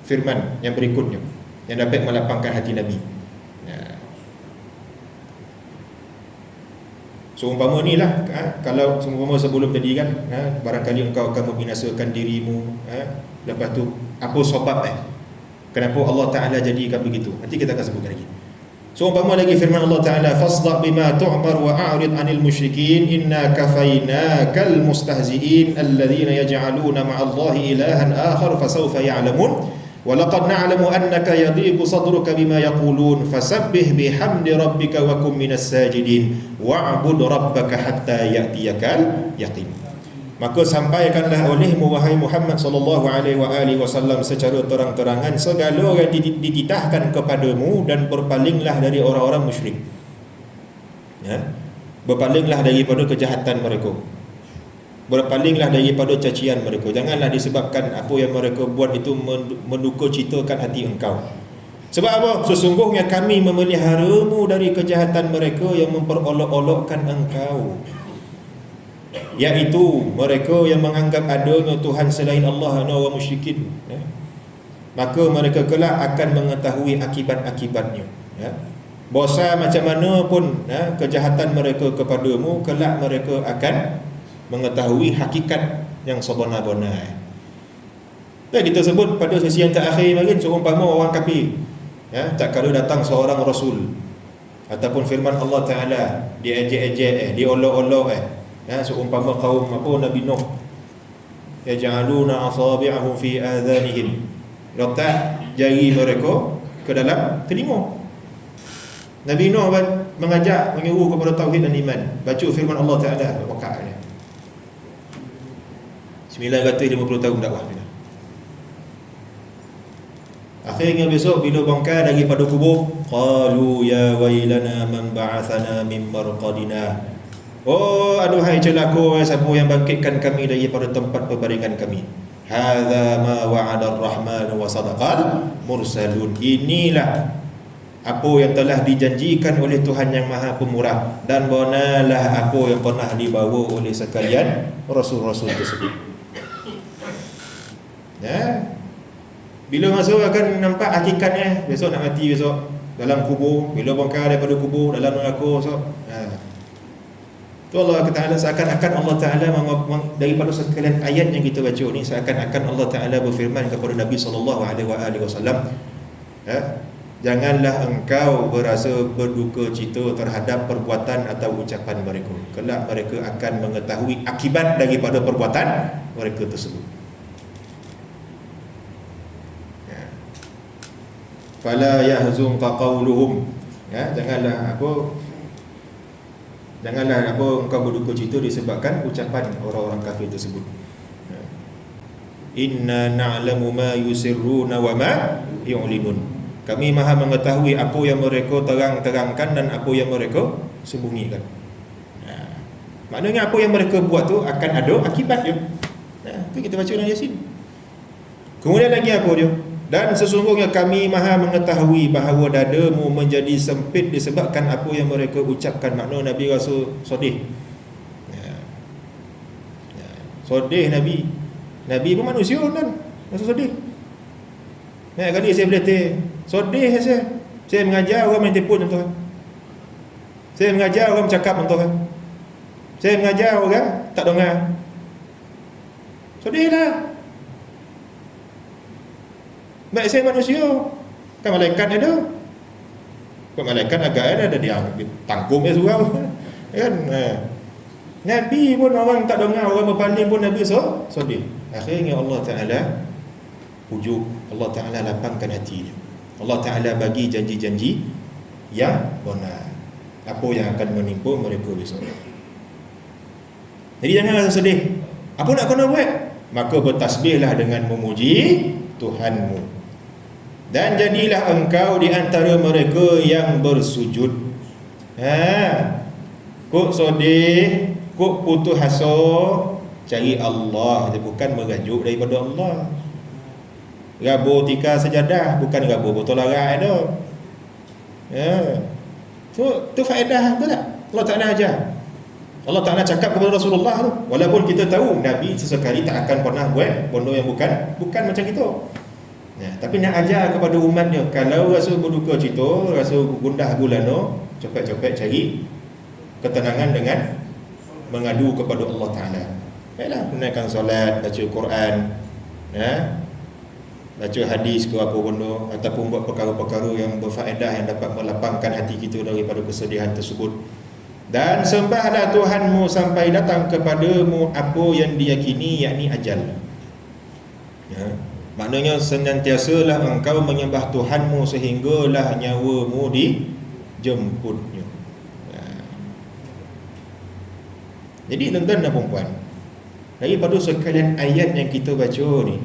firman yang berikutnya yang dapat melapangkan hati Nabi. Seumpama ni lah, kalau seumpama sebelum tadi kan, barangkali engkau akan membinasakan dirimu, lepas tu apa sebab kenapa Allah Ta'ala jadikan begitu, nanti kita akan sebutkan lagi. Seumpama lagi firman Allah Ta'ala, fasda' bima tu'mar wa a'rid 'anil musyrikin inna kafaynakal mustahzi'in alladhina yaj'aluna ma'allahi ilahan akhar fasawfa ya'lamun wa laqad na'lamu annaka yadhiqu sadruka bima yaqulun fasabbih bihamdi rabbika wa kum minas sajidin wa'bud rabbaka hatta ya'tiyakal yaqin. Maka sampaikanlah olehmu wahai Muhammad sallallahu alaihi wasallam secara terang-terangan segala yang dititahkan kepadamu dan berpalinglah dari orang-orang musyrik. Berpalinglah daripada kejahatan mereka, berpalinglah daripada cacian mereka. Janganlah disebabkan apa yang mereka buat itu menduka citakan hati engkau. Sebab apa? Sesungguhnya kami memeliharamu dari kejahatan mereka yang memperolok-olokkan engkau, iaitu mereka yang menganggap adanya Tuhan selain Allah, orang musyrikin. Maka mereka kelak akan mengetahui akibat-akibatnya. Bosan macam mana pun kejahatan mereka kepadamu, kelak mereka akan mengetahui hakikat yang sebenar-benar. Dan kita sebut pada sesi yang terakhir lagi, seumpama orang kafir, tak kala datang seorang Rasul ataupun firman Allah Ta'ala diejek-ejek, diolok-olok, seumpama kaum Nabi Nuh, yaj'aluna asabi'ahum fi adhanihim, letak jari mereka ke dalam telinga. Nabi Nuh mengajak, menyuruh kepada tauhid dan iman. Baca firman Allah Ta'ala, wakak ni 950 tahun dakwah dia. Akhirnya besok bila bangkit daripada kubur, qalu ya wailana man ba'athana min marqadina. Oh aduhai celaka, siapa yang bangkitkan kami daripada tempat perbaringan kami. Hadza ma wa'ada ar-rahman wa sadaqal mursalun. Inilah apa yang telah dijanjikan oleh Tuhan yang Maha Pemurah, dan benarlah apa yang pernah dibawa oleh sekalian rasul-rasul tersebut. Bila masuk akan nampak hakikatnya. Besok nak mati, besok dalam kubur, bila bangkit daripada kubur, dalam neraka besok. Tu Allah Ta'ala, seakan-akan Allah Ta'ala daripada sekalian ayat yang kita baca ni, seakan-akan Allah Ta'ala berfirman kepada Nabi SAW, janganlah engkau berasa berduka cita terhadap perbuatan atau ucapan mereka. Kelak mereka akan mengetahui akibat daripada perbuatan mereka tersebut. Fala yahzunka qawluhum, janganlah engkau berduka cita disebabkan ucapan orang-orang kafir tersebut. Inna na'lamu ma yusirruna wa ma yu'linun. Kami Maha mengetahui apa yang mereka terang-terangkan dan apa yang mereka sembunyikan. Maknanya apa yang mereka buat tu akan ada akibat dia. Itu kita baca dalam Yasin. Kemudian lagi apa dia? Dan sesungguhnya kami maha mengetahui bahawa dadamu menjadi sempit disebabkan apa yang mereka ucapkan. Makna Nabi Rasul sodih. Sodih Nabi. Nabi pun manusia kan. Rasul sodih. Kali saya boleh sodih saya mengajar orang main telefon tuan. Saya mengajar orang bercakap tuan. Saya mengajar orang tak dengar. Sodihlah. Baik saya manusia. Kan malaikat ada. Kan malaikat agak ada dia tanggung dia surau. Kan? Nabi pun orang tak dengar, orang berpaling pun Nabi sodih. Akhirnya Allah Ta'ala pujuk, Allah Ta'ala lapangkan hati dia. Allah Ta'ala bagi janji-janji yang benar. Apa yang akan menimpa mereka besok. Jadi jangan rasa sedih. Apa nak kena buat? Maka bertasbihlah dengan memuji Tuhanmu. Dan jadilah engkau di antara mereka yang bersujud. Kok sedih, kok putus asa, cari Allah, bukan merajuk daripada Allah. Rabur tikar sejadah, bukan rabur botol arak tu. Tu faedah tu tak? Allah Ta'ala ajar. Allah Ta'ala cakap kepada Rasulullah tu, walaupun kita tahu Nabi sesekali tak akan pernah buat benda yang bukan macam itu. Tapi nak ajar kepada umat dia, kalau rasa berduka cita, rasa gundah gulana, cepat-cepat cari ketenangan dengan mengadu kepada Allah Ta'ala. Baiklah, tunaikan solat, baca Quran, baca hadis ke apa benda, ataupun buat perkara-perkara yang berfaedah yang dapat melapangkan hati kita daripada kesedihan tersebut. Dan sembahlah Tuhanmu sampai datang kepadamu apa yang diyakini, yakni ajal. Maknanya senantiasalah engkau menyembah Tuhanmu sehinggalah nyawamu dijemputnya. Jadi tuan-tuan dan puan, daripada sekalian ayat yang kita baca ni,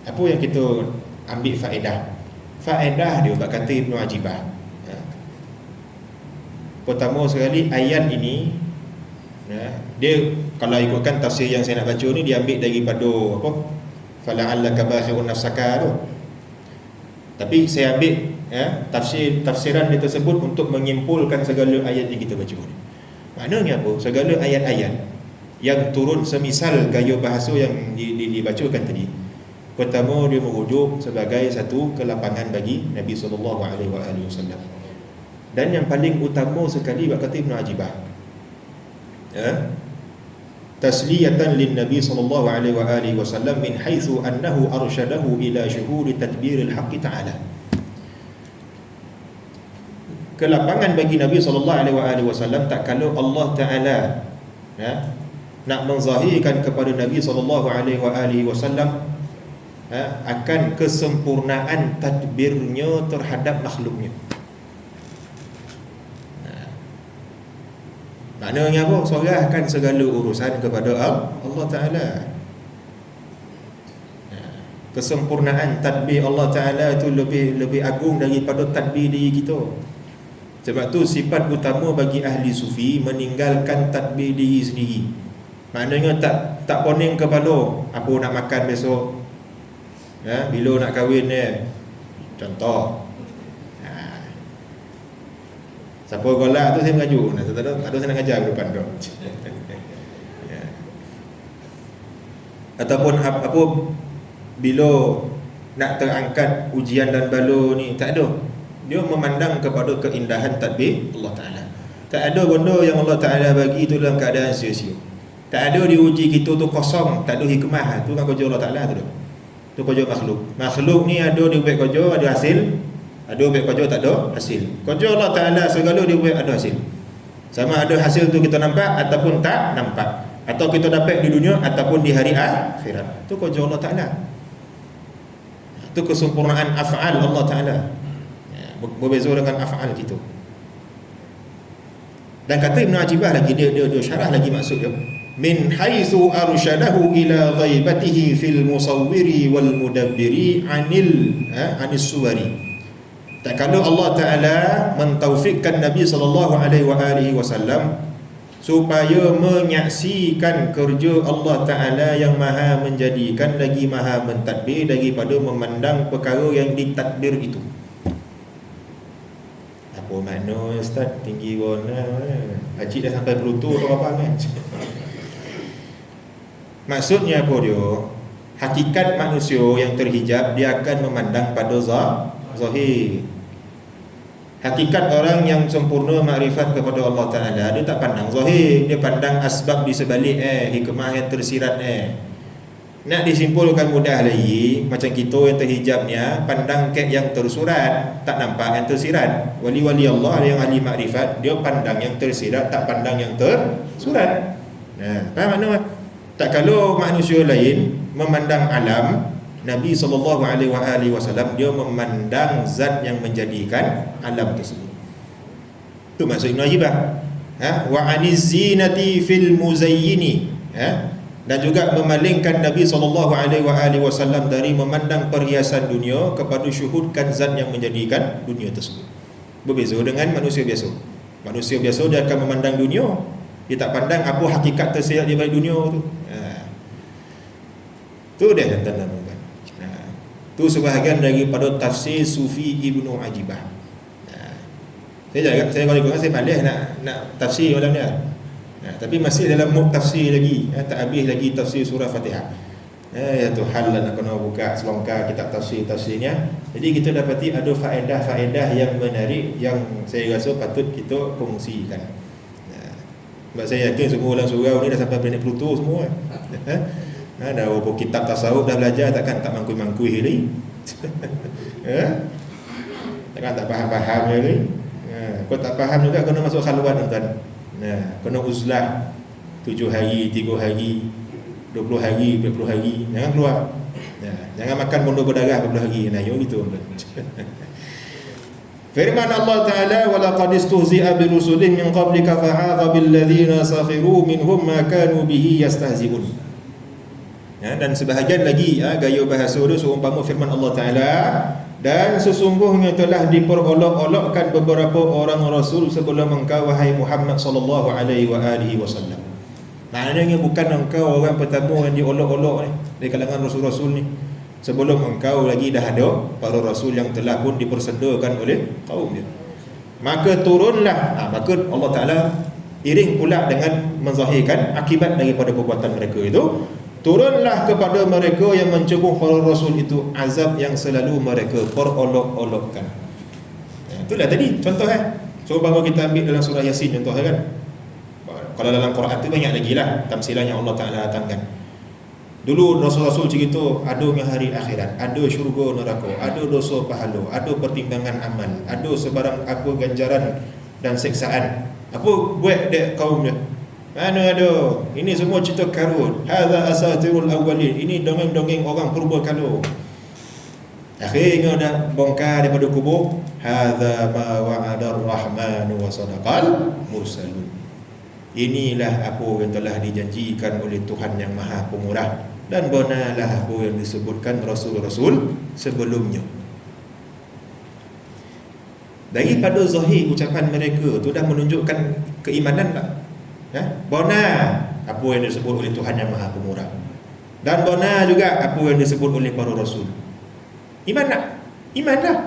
apa yang kita ambil faedah? Faedah dia bab kata Ibnu Ajibah. Pertama sekali ayat ini, dia kalau ikutkan tafsir yang saya nak baca ni, dia ambil daripada apa? Fala'allaka bakhirun nafsaka tu. Tapi saya ambil tafsiran dia tersebut untuk menyimpulkan segala ayat yang kita baca ni. Maknanya apa? Segala ayat-ayat yang turun semisal gaya bahasa yang dibacakan tadi, pertama dia merujuk sebagai satu kelapangan bagi Nabi SAW. Dan yang paling utama sekali kata Ibnu Ajibah, tasliyatan lin Nabi sallallahu alaihi wasallam min haitsu annahu arsyadahu ila syuhuri tadbiril haqq ta'ala. Kelapangan bagi Nabi sallallahu alaihi wasallam tak kalau Allah Taala nak menzahirkan kepada Nabi sallallahu alaihi wasallam akan kesempurnaan tadbirnya terhadap makhluknya. Maknanya apa? Serahkan segala urusan kepada Allah Ta'ala. Kesempurnaan tadbir Allah Ta'ala itu lebih agung daripada tadbir diri kita. Sebab tu sifat utama bagi ahli sufi meninggalkan tadbir diri sendiri. Maknanya tak poning kepala apa nak makan besok, bila nak kahwin ni. Contoh, siapa golak tu saya mengajuk, tak ada saya nak ajar ke depan tu. Ataupun apa bila nak terangkat ujian dan bala ni, tak ada. Dia memandang kepada keindahan tadbir Allah Ta'ala. Tak ada benda yang Allah Ta'ala bagi itu dalam keadaan sia-sia. Tak ada diuji kita tu kosong, tak ada hikmah. Tu kan kerja Allah Ta'ala tu. Tu kerja makhluk. Makhluk ni ada dia buat kerja, ada hasil. Ada buat kerja tak ada hasil. Kerja Allah Ta'ala segala dia buat ada hasil. Sama ada hasil tu kita nampak ataupun tak nampak, atau kita dapat di dunia ataupun di hari akhirat. Tu kerja Allah Ta'ala. Itu kesempurnaan af'al Allah Ta'ala. Berbeza dengan af'al kita. Dan kata Ibn Ajibah lagi, dia syarah lagi maksud dia, min haitsu arsyadahu ila ghaibatihi fil musawwiri wal mudabbiri anis suwari. Tak kalau Allah Ta'ala mentaufikkan Nabi SAW supaya menyaksikan kerja Allah Ta'ala yang maha menjadikan lagi maha mentadbir daripada memandang perkara yang ditadbir itu. Apa makna Ustaz? Tinggi warna Haji dah sampai Pluto atau apa kan? Maksudnya apa dia? Hakikat manusia yang terhijab, dia akan memandang pada zahir. Hakikat orang yang sempurna makrifat kepada Allah Ta'ala, dia tak pandang zahir, dia pandang asbab di sebalik hikmah yang tersirat Nak disimpulkan mudah lagi, macam kita yang terhijabnya pandang kek yang tersurat, tak nampak yang tersirat. Wali-wali Allah yang ahli makrifat, dia pandang yang tersirat, tak pandang yang tersurat. Faham makna? Tak kalau manusia lain memandang alam, Nabi SAW dia memandang zat yang menjadikan alam tersebut. Itu maksud Ibn Ajibah. Wa aniz zinati fil muzayyini. Dan juga memalingkan Nabi SAW dari memandang perhiasan dunia kepada syuhudkan zat yang menjadikan dunia tersebut. Berbeza dengan manusia biasa. Manusia biasa dia akan memandang dunia, dia tak pandang apa hakikat tersirat di balik dunia tu. Tu dia tanda-tanda. Tu sebahagian daripada tafsir Sufi Ibnu Ajibah. Saya kalau saya malas nak tafsir malam ni. Tapi masih dalam muk tafsir lagi, tak habis lagi tafsir surah Fatihah. Ya Tuhan lah nak kena buka selongkar kitab tafsirnya. Jadi kita dapati ada faedah-faedah yang menarik yang saya rasa patut kita kongsikan. Sebab saya yakin semua orang surau ni dah sampai planet Pluto semua. Dah berapa kitab tasawuf dah belajar, takkan tak mangkui-mangkui lagi. Takkan tak faham-faham lagi. Kau tak faham juga kena masuk khalwat tuan-tuan. Kena uzlah 7 hari, 3 hari, 20 hari, 20 hari. Jangan keluar. Jangan makan benda berdarah 20 hari. Yo gitu tuan-tuan. Firman Allah Ta'ala, وَلَقَدْ اسْتُهْزِئَ بِرُسُلٍ مِّن قَبْلِكَ فَحَاقَ بِالَّذِينَ سَخِرُوا مِنْهُمْ مَا كَانُوا بِهِ يَسْتَهْزِئُونَ. Dan sebahagian lagi gaya bahasa dia seumpama firman Allah Ta'ala, dan sesungguhnya telah diperolok-olokkan beberapa orang rasul sebelum engkau wahai Muhammad sallallahu alaihi wasallam. Maknanya bukan engkau orang pertama yang diolok-olok ni dari kalangan rasul-rasul ni. Sebelum engkau lagi dah ada para rasul yang telah pun dipersedakan oleh kaum dia. Maka turunlah, maka Allah Ta'ala iring pula dengan menzahirkan akibat daripada perbuatan mereka itu, turunlah kepada mereka yang mencemuh para rasul itu azab yang selalu mereka perolok-olokkan. Itulah tadi contoh So bahawa kita ambil dalam surah Yasin contoh kan. Kalau dalam Quran tu banyak lagi lah tamsilan yang Allah Ta'ala datangkan. Dulu rasul-rasul cerita adanya hari akhirat, ada syurga neraka, ada dosa pahala, ada pertimbangan amal, ada sebarang apa ganjaran dan seksaan. Apa buat dek kaum dia? Mana ada? Ini semua cerita karun. Hadza asatirul awwalin. Ini dongeng-dongeng orang purba kala. Akhirnya dah bongkar daripada kubur. Hadza ma wa'ada ar-rahman wa sadaqal mursalun. Inilah apa yang telah dijanjikan oleh Tuhan yang Maha Pemurah, dan benarlah apa yang disebutkan rasul-rasul sebelumnya. Daripada zahir ucapan mereka tu dah menunjukkan keimanan tak? Benar apa yang disebut oleh Tuhan yang Maha Pemurah, dan benar juga apa yang disebut oleh para rasul. Iman tak? Iman dah.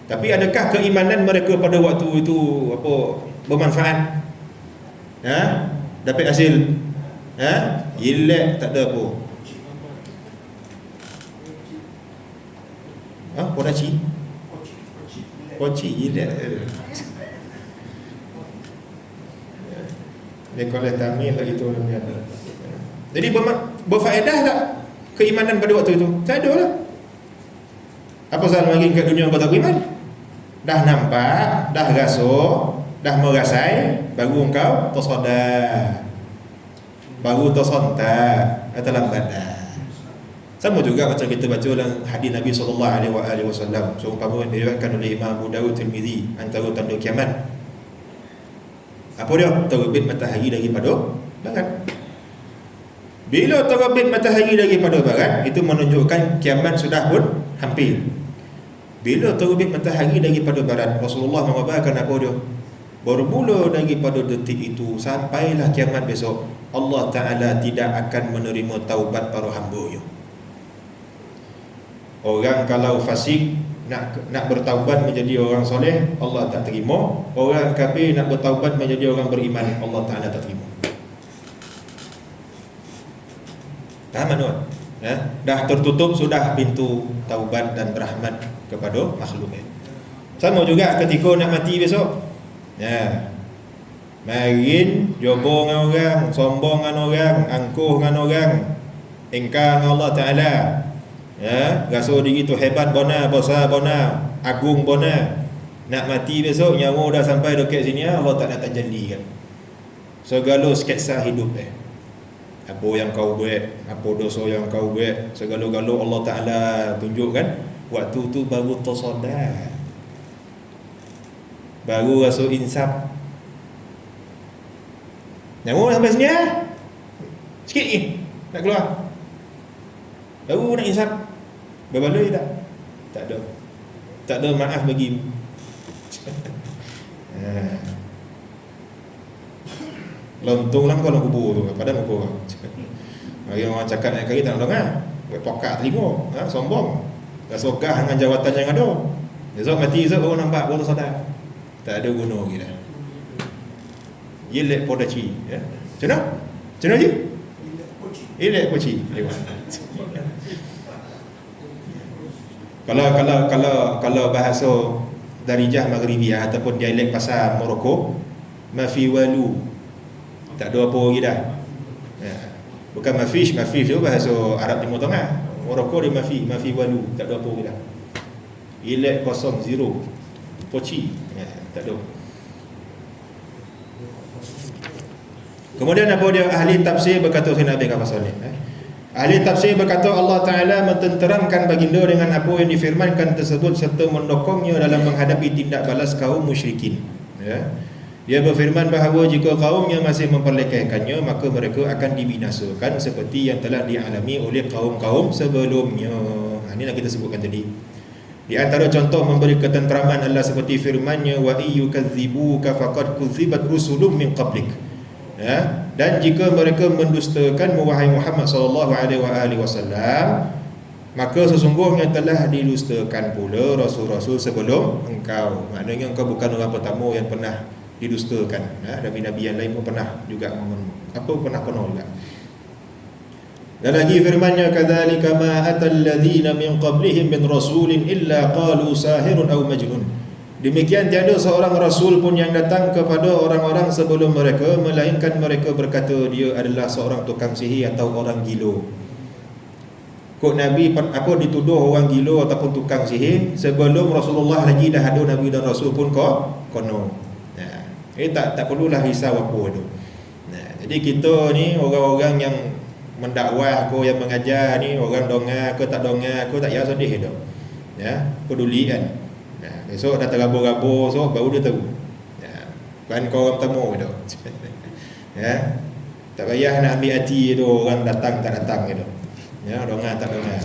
Tapi adakah keimanan mereka pada waktu itu bermanfaat? Dapat hasil? Ilek tak ada apa. Poraci? Poci ilek. Dia kalau tamil lagi tu. Jadi berfaedah tak keimanan pada waktu itu? Tak ada lah. Apa salah lagi kat dunia kau tak beriman? Dah nampak, dah rasa, dah merasai, baru engkau tersadar, baru tersontak, atau lambat dah. Sama juga macam kita baca dalam hadis Nabi SAW, seumpama diriwayatkan oleh Imam Abu Dawud Tirmizi, antara tanda kiamat. Apa dia? Terbit matahari daripada barat. Bila terbit matahari daripada barat, itu menunjukkan kiamat sudah pun hampir. Bila terbit matahari daripada barat, Rasulullah mengabarkan apa dia? bermula daripada detik itu sampailah kiamat besok, Allah Ta'ala tidak akan menerima taubat para hamba-Nya. Orang kalau fasik nak bertaubat menjadi orang soleh, Allah tak terima. Orang kafir nak bertaubat menjadi orang beriman, Allah Ta'ala tak terima. Faham tuan? Dah tertutup sudah pintu taubat dan rahmat kepada makhluk. Sama juga ketika nak mati besok. Marin jobo dengan orang, sombong dengan orang, angkuh dengan orang, ingkar dengan Allah Ta'ala, rasa diri tu hebat bona, besar bona, agung bona. Nak mati besok, nyawa dah sampai dekat sini, Allah tak nak tajalli kan. Segala sketsa hidup apa yang kau buat, apa dosa yang kau buat, segala-gala Allah Ta'ala tunjukkan. Waktu tu baru tersadar, baru rasa insaf. Nyawa sampai sini sikit nak keluar, baru nak insaf. Berbaloi tak? Tak ada maaf bagi. Lontong lah kau dalam kubur tu, padahal kau mari orang cakap naik kari tak nak dengar, buat pokak telinga, sombong, rasa ogah dengan jawatan yang ada. Besok mati besok baru nampak, baru tersadar tak ada guna lagi dah. Ilek podaci, macam mana je? Ilek poci. Kalau bahasa Darijah Maghribiyah ataupun dialek pasar Morocco, mafi walu, tak ada apa lagi dah. Bukan mafish tu bahasa Arab Timur Tengah. Morocco dia mafi walu, tak ada apa lagi dah. Ilek kosong, zero, poci, tak ada. Kemudian apa dia ahli tafsir berkata, saya nak ambil pasal ni. Ahli tafsir berkata Allah Ta'ala mententeramkan baginda dengan apa yang difirmankan tersebut serta mendokongnya dalam menghadapi tindak balas kaum musyrikin. Dia berfirman bahawa jika kaumnya masih memperlekehkannya, maka mereka akan dibinasakan seperti yang telah dialami oleh kaum-kaum sebelumnya. Ini yang kita sebutkan tadi. Di antara contoh memberi ketenteraman adalah seperti firman-Nya, wa iyyukadzibuka faqad kudzibat rusulun min qablik. Dan jika mereka mendustakan wahai Muhammad sallallahu alaihi wasallam, maka sesungguhnya telah didustakan pula rasul-rasul sebelum engkau. Maknanya engkau bukan orang pertama yang pernah didustakan. Nabi-nabi yang lain pun pernah juga pernah kena juga. Dan lagi firman-Nya, kadzalika ma atal ladzina min qablihim min rasulin illa qalu sahirun aw majnun. Demikian tiada seorang rasul pun yang datang kepada orang-orang sebelum mereka, melainkan mereka berkata dia adalah seorang tukang sihir atau orang gila. Kok Nabi apa dituduh orang gila ataupun tukang sihir sebelum Rasulullah lagi dah ada Nabi dan Rasul pun kono. Tak perlulah risau apa tu. Jadi kita ni orang-orang yang mendakwah aku, yang mengajar ni, orang dongar ke tak dongar aku tak payah sedih dah. Peduli kan. Esok dah terabur-rabur, so baru dia tahu. Kan kau orang temu tu. Tak payah nak ambil hati tu orang datang tak datang gitu. Dongar tak dongar.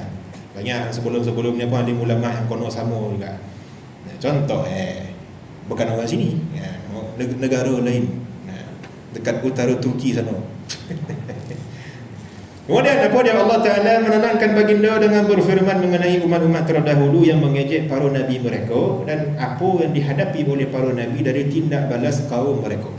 Banyak sebelum-sebelumnya pun alim ulama yang kono sama juga. Contoh bukan orang sini, negara lain. Dekat utara Turki sana. Kemudian apa dia Allah Ta'ala menenangkan baginda dengan berfirman mengenai umat-umat terdahulu yang mengejek para nabi mereka dan apa yang dihadapi oleh para nabi dari tindak balas kaum mereka.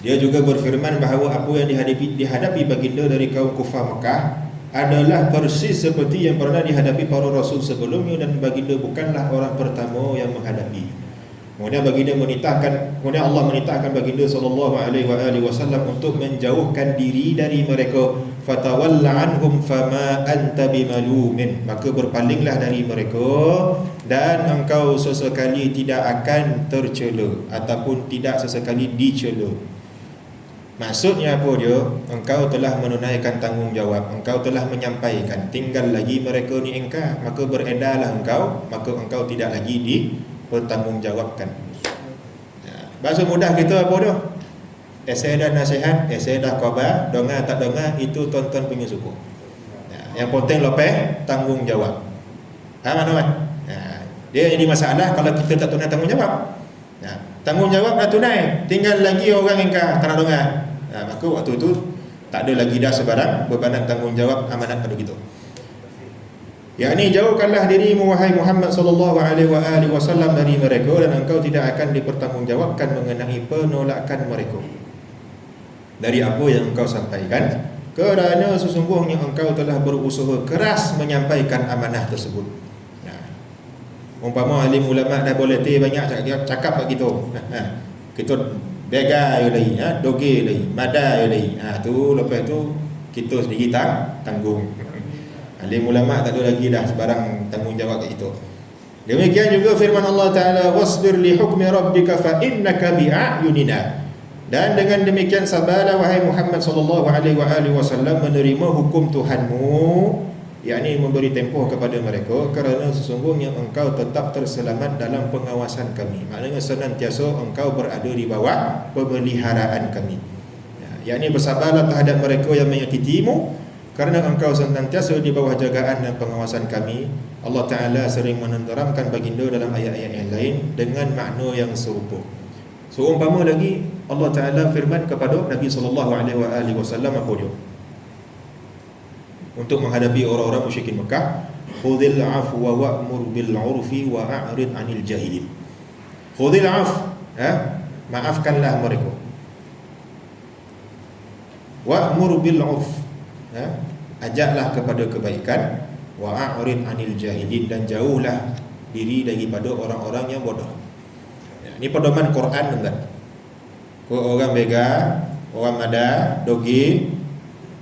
Dia juga berfirman bahawa apa yang dihadapi baginda dari kaum kufar Mekah adalah persis seperti yang pernah dihadapi para rasul sebelumnya dan baginda bukanlah orang pertama yang menghadapi. Kemudian Allah menitahkan baginda sallallahu alaihi wasallam untuk menjauhkan diri dari mereka. Fatawalla anhum fama anta bimalumin, maka berpalinglah dari mereka dan engkau sesekali tidak akan tercela ataupun tidak sesekali dicela. Maksudnya apa dia? Engkau telah menunaikan tanggungjawab, engkau telah menyampaikan, tinggal lagi mereka ni engkau, maka beredarlah engkau, maka engkau tidak lagi dipertanggungjawabkan. Bahasa mudah kita apa dia? Esai dah nasihat, esai dah khabar, dengar tak dengar itu tuan-tuan punya suku. Yang penting lepas tanggungjawab. Faham tuan? Dia jadi masalah kalau kita tak tunai tanggungjawab. tanggungjawab dah tunai, tinggal lagi orang ingkar tak nak dengar. Maka waktu tu tak ada lagi dah sebarang bebanan tanggungjawab amanat pada kita. Yakni jauhkanlah dirimu wahai Muhammad sallallahu alaihi wasallam dari mereka, dan engkau tidak akan dipertanggungjawabkan mengenai penolakan mereka dari apa yang engkau sampaikan, kerana sesungguhnya engkau telah berusaha keras menyampaikan amanah tersebut. Umpama alim ulama dah boleh banyak cakap kat kita, kita begai lagi, doge lagi, madai lagi, tu lepas tu kita sendiri tanggung. Alim ulama tak ada lagi dah sebarang tanggungjawab kat kita. Demikian juga firman Allah Ta'ala, wasbir li hukmi rabbika fa innaka bi'ayunina. Dan dengan demikian sabarlah wahai Muhammad sallallahu alaihi wasallam menerima hukum Tuhanmu, yakni memberi tempoh kepada mereka, kerana sesungguhnya engkau tetap terselamat dalam pengawasan kami. Maknanya senantiasa engkau berada di bawah pemeliharaan kami. Yakni bersabarlah terhadap mereka yang menyakitimu, kerana engkau senantiasa di bawah jagaan dan pengawasan kami. Allah Ta'ala sering meneramkan baginda dalam ayat-ayat yang lain dengan makna yang serupa. Seumpama lagi Allah Ta'ala firman kepada Nabi SAW apa dia? Untuk menghadapi orang-orang musyrikin Mekah, khudhil afwa wa'mur bil 'urfi wa a'rid 'anil jahilin. Khudhil af, maafkanlah mereka. Wa'mur bil 'urf, ajaklah kepada kebaikan, wa a'rid 'anil jahilin, dan jauhlah diri daripada orang-orang yang bodoh. Ini pedoman Quran, tuan. Orang bega, orang mada, doge,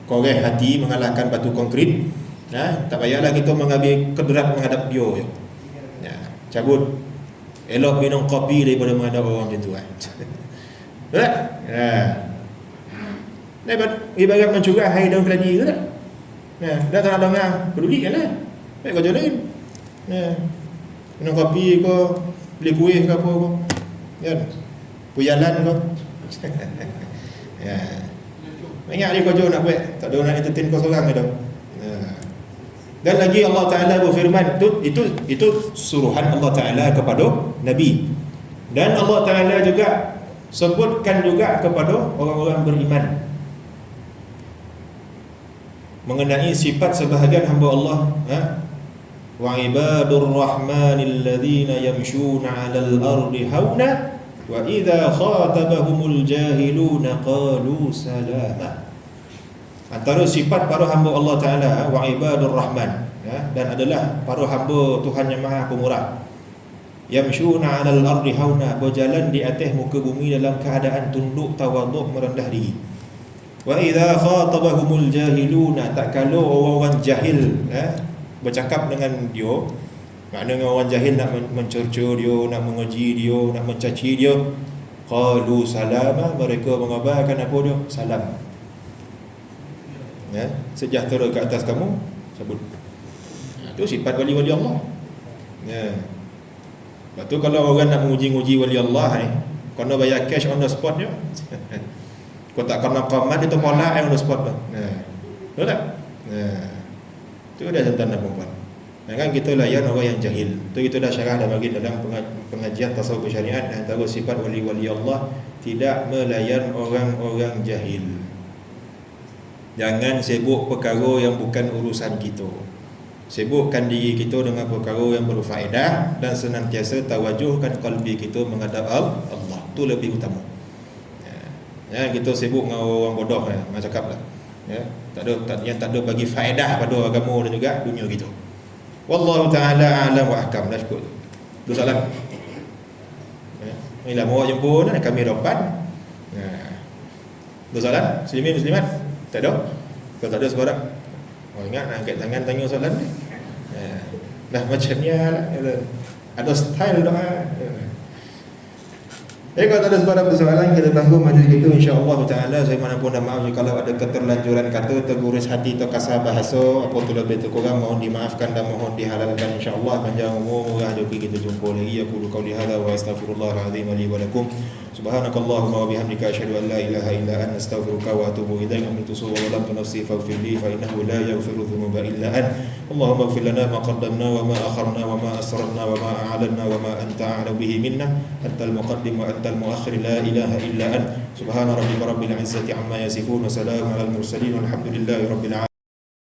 koreh hati mengalahkan batu konkrit. Tak payahlah kita mengambil kedrat menghadap dia. Cabut. Elok minum kopi daripada menghadap orang macam tu. Betul? Ibarat mencurah air daun keladi ke tak? Dah tak nak dengar, peduli kan lah. Baik kau jalanin. Minum kopi ke, beli kuih ke apa ke, kan? Puyalan ke. Banyak dia kerja nak buat, tak ada nak entertain kau seorang ke dah. Dan lagi Allah Ta'ala berfirman, itu suruhan Allah Ta'ala kepada Nabi. Dan Allah Ta'ala juga sebutkan juga kepada orang-orang beriman mengenai sifat sebahagian hamba Allah, wa ibadur rahmanil ladzina yamshuna 'alal ardi hauna wa idza khatabahumul jahiluna qalu salama. Antara sifat para hamba Allah Ta'ala, wa ibadur rahman, dan adalah para hamba Tuhan yang Maha Pemurah, yamshuna 'alal ardi hauna, berjalan di atas muka bumi dalam keadaan tunduk, tawaduk, merendah diri. Wa idza khatabahumul jahiluna, tak kalau orang-orang jahil bercakap dengan dia, maknanya orang jahil nak mencerca dia, nak mengeji dia, nak mencaci dia, qalu salama, mereka mengabarkan apa dia? Salam. Sejahtera ke atas kamu, sebut. Itu sifat wali-wali Allah. Lepas tu kalau orang nak menguji-uji wali Allah ni, kena bayar cash on the spot dia. Kau tak kena qamat, itu pola on the spot tu. Betul tak? Itu dah tentang perempuan. Kan kita layan orang yang jahil. Itu kita dah syarah dah bagi dalam pengajian tasawuf syariat. Antara sifat wali-wali Allah, tidak melayan orang-orang jahil. Jangan sibuk perkara yang bukan urusan kita. Sibukkan diri kita dengan perkara yang berfaedah, dan senantiasa tawajuhkan qalbi kita menghadap Allah. Itu lebih utama. Kita sibuk dengan orang bodoh, macam cakap lah. Tak ada bagi faedah pada agama dan juga dunia kita. Wallahu ta'ala a'lam wa ahkam. Dah cukup. Dua soalan. Inilah mau jemput kami depan. Dua soalan. Muslimin muslimat? Tak ada? Kalau tak ada sebarang, ingat nak angkat tangan tanya soalan ni. Dah macam ni lah. Ada style doa. Kalau tak ada sebarang persoalan, kita tangguh majlis kita insya-Allah taala. Saya manapun dah maaf kalau ada keterlanjuran kata, terguris hati atau kasar bahasa, apa tu lebih kurang mohon dimaafkan dan mohon dihalalkan insya-Allah. Panjang umur murah rezeki kita jumpa lagi. Aku qauli hadza wa astaghfirullahal azim li wa lakum. Subhanakallahumma wa bihamdika asyhadu an la ilaha illa anta astaghfiruka wa atubu ilaik. Amantu wa lamtu nafsi faghfir li fa innahu la yaghfiru dhunuba illa ant. Allahumma ighfir lana ma qaddamna wa ma akharna wa ma asrarna wa ma a'lanna wa ma anta a'lamu bihi minna. Antal muqaddim wa antal muakhir, la ilaha illa ant. Subhana rabbika rabbil izzati amma yasifun wa salamun alal mursalin walhamdulillahi rabbil alamin.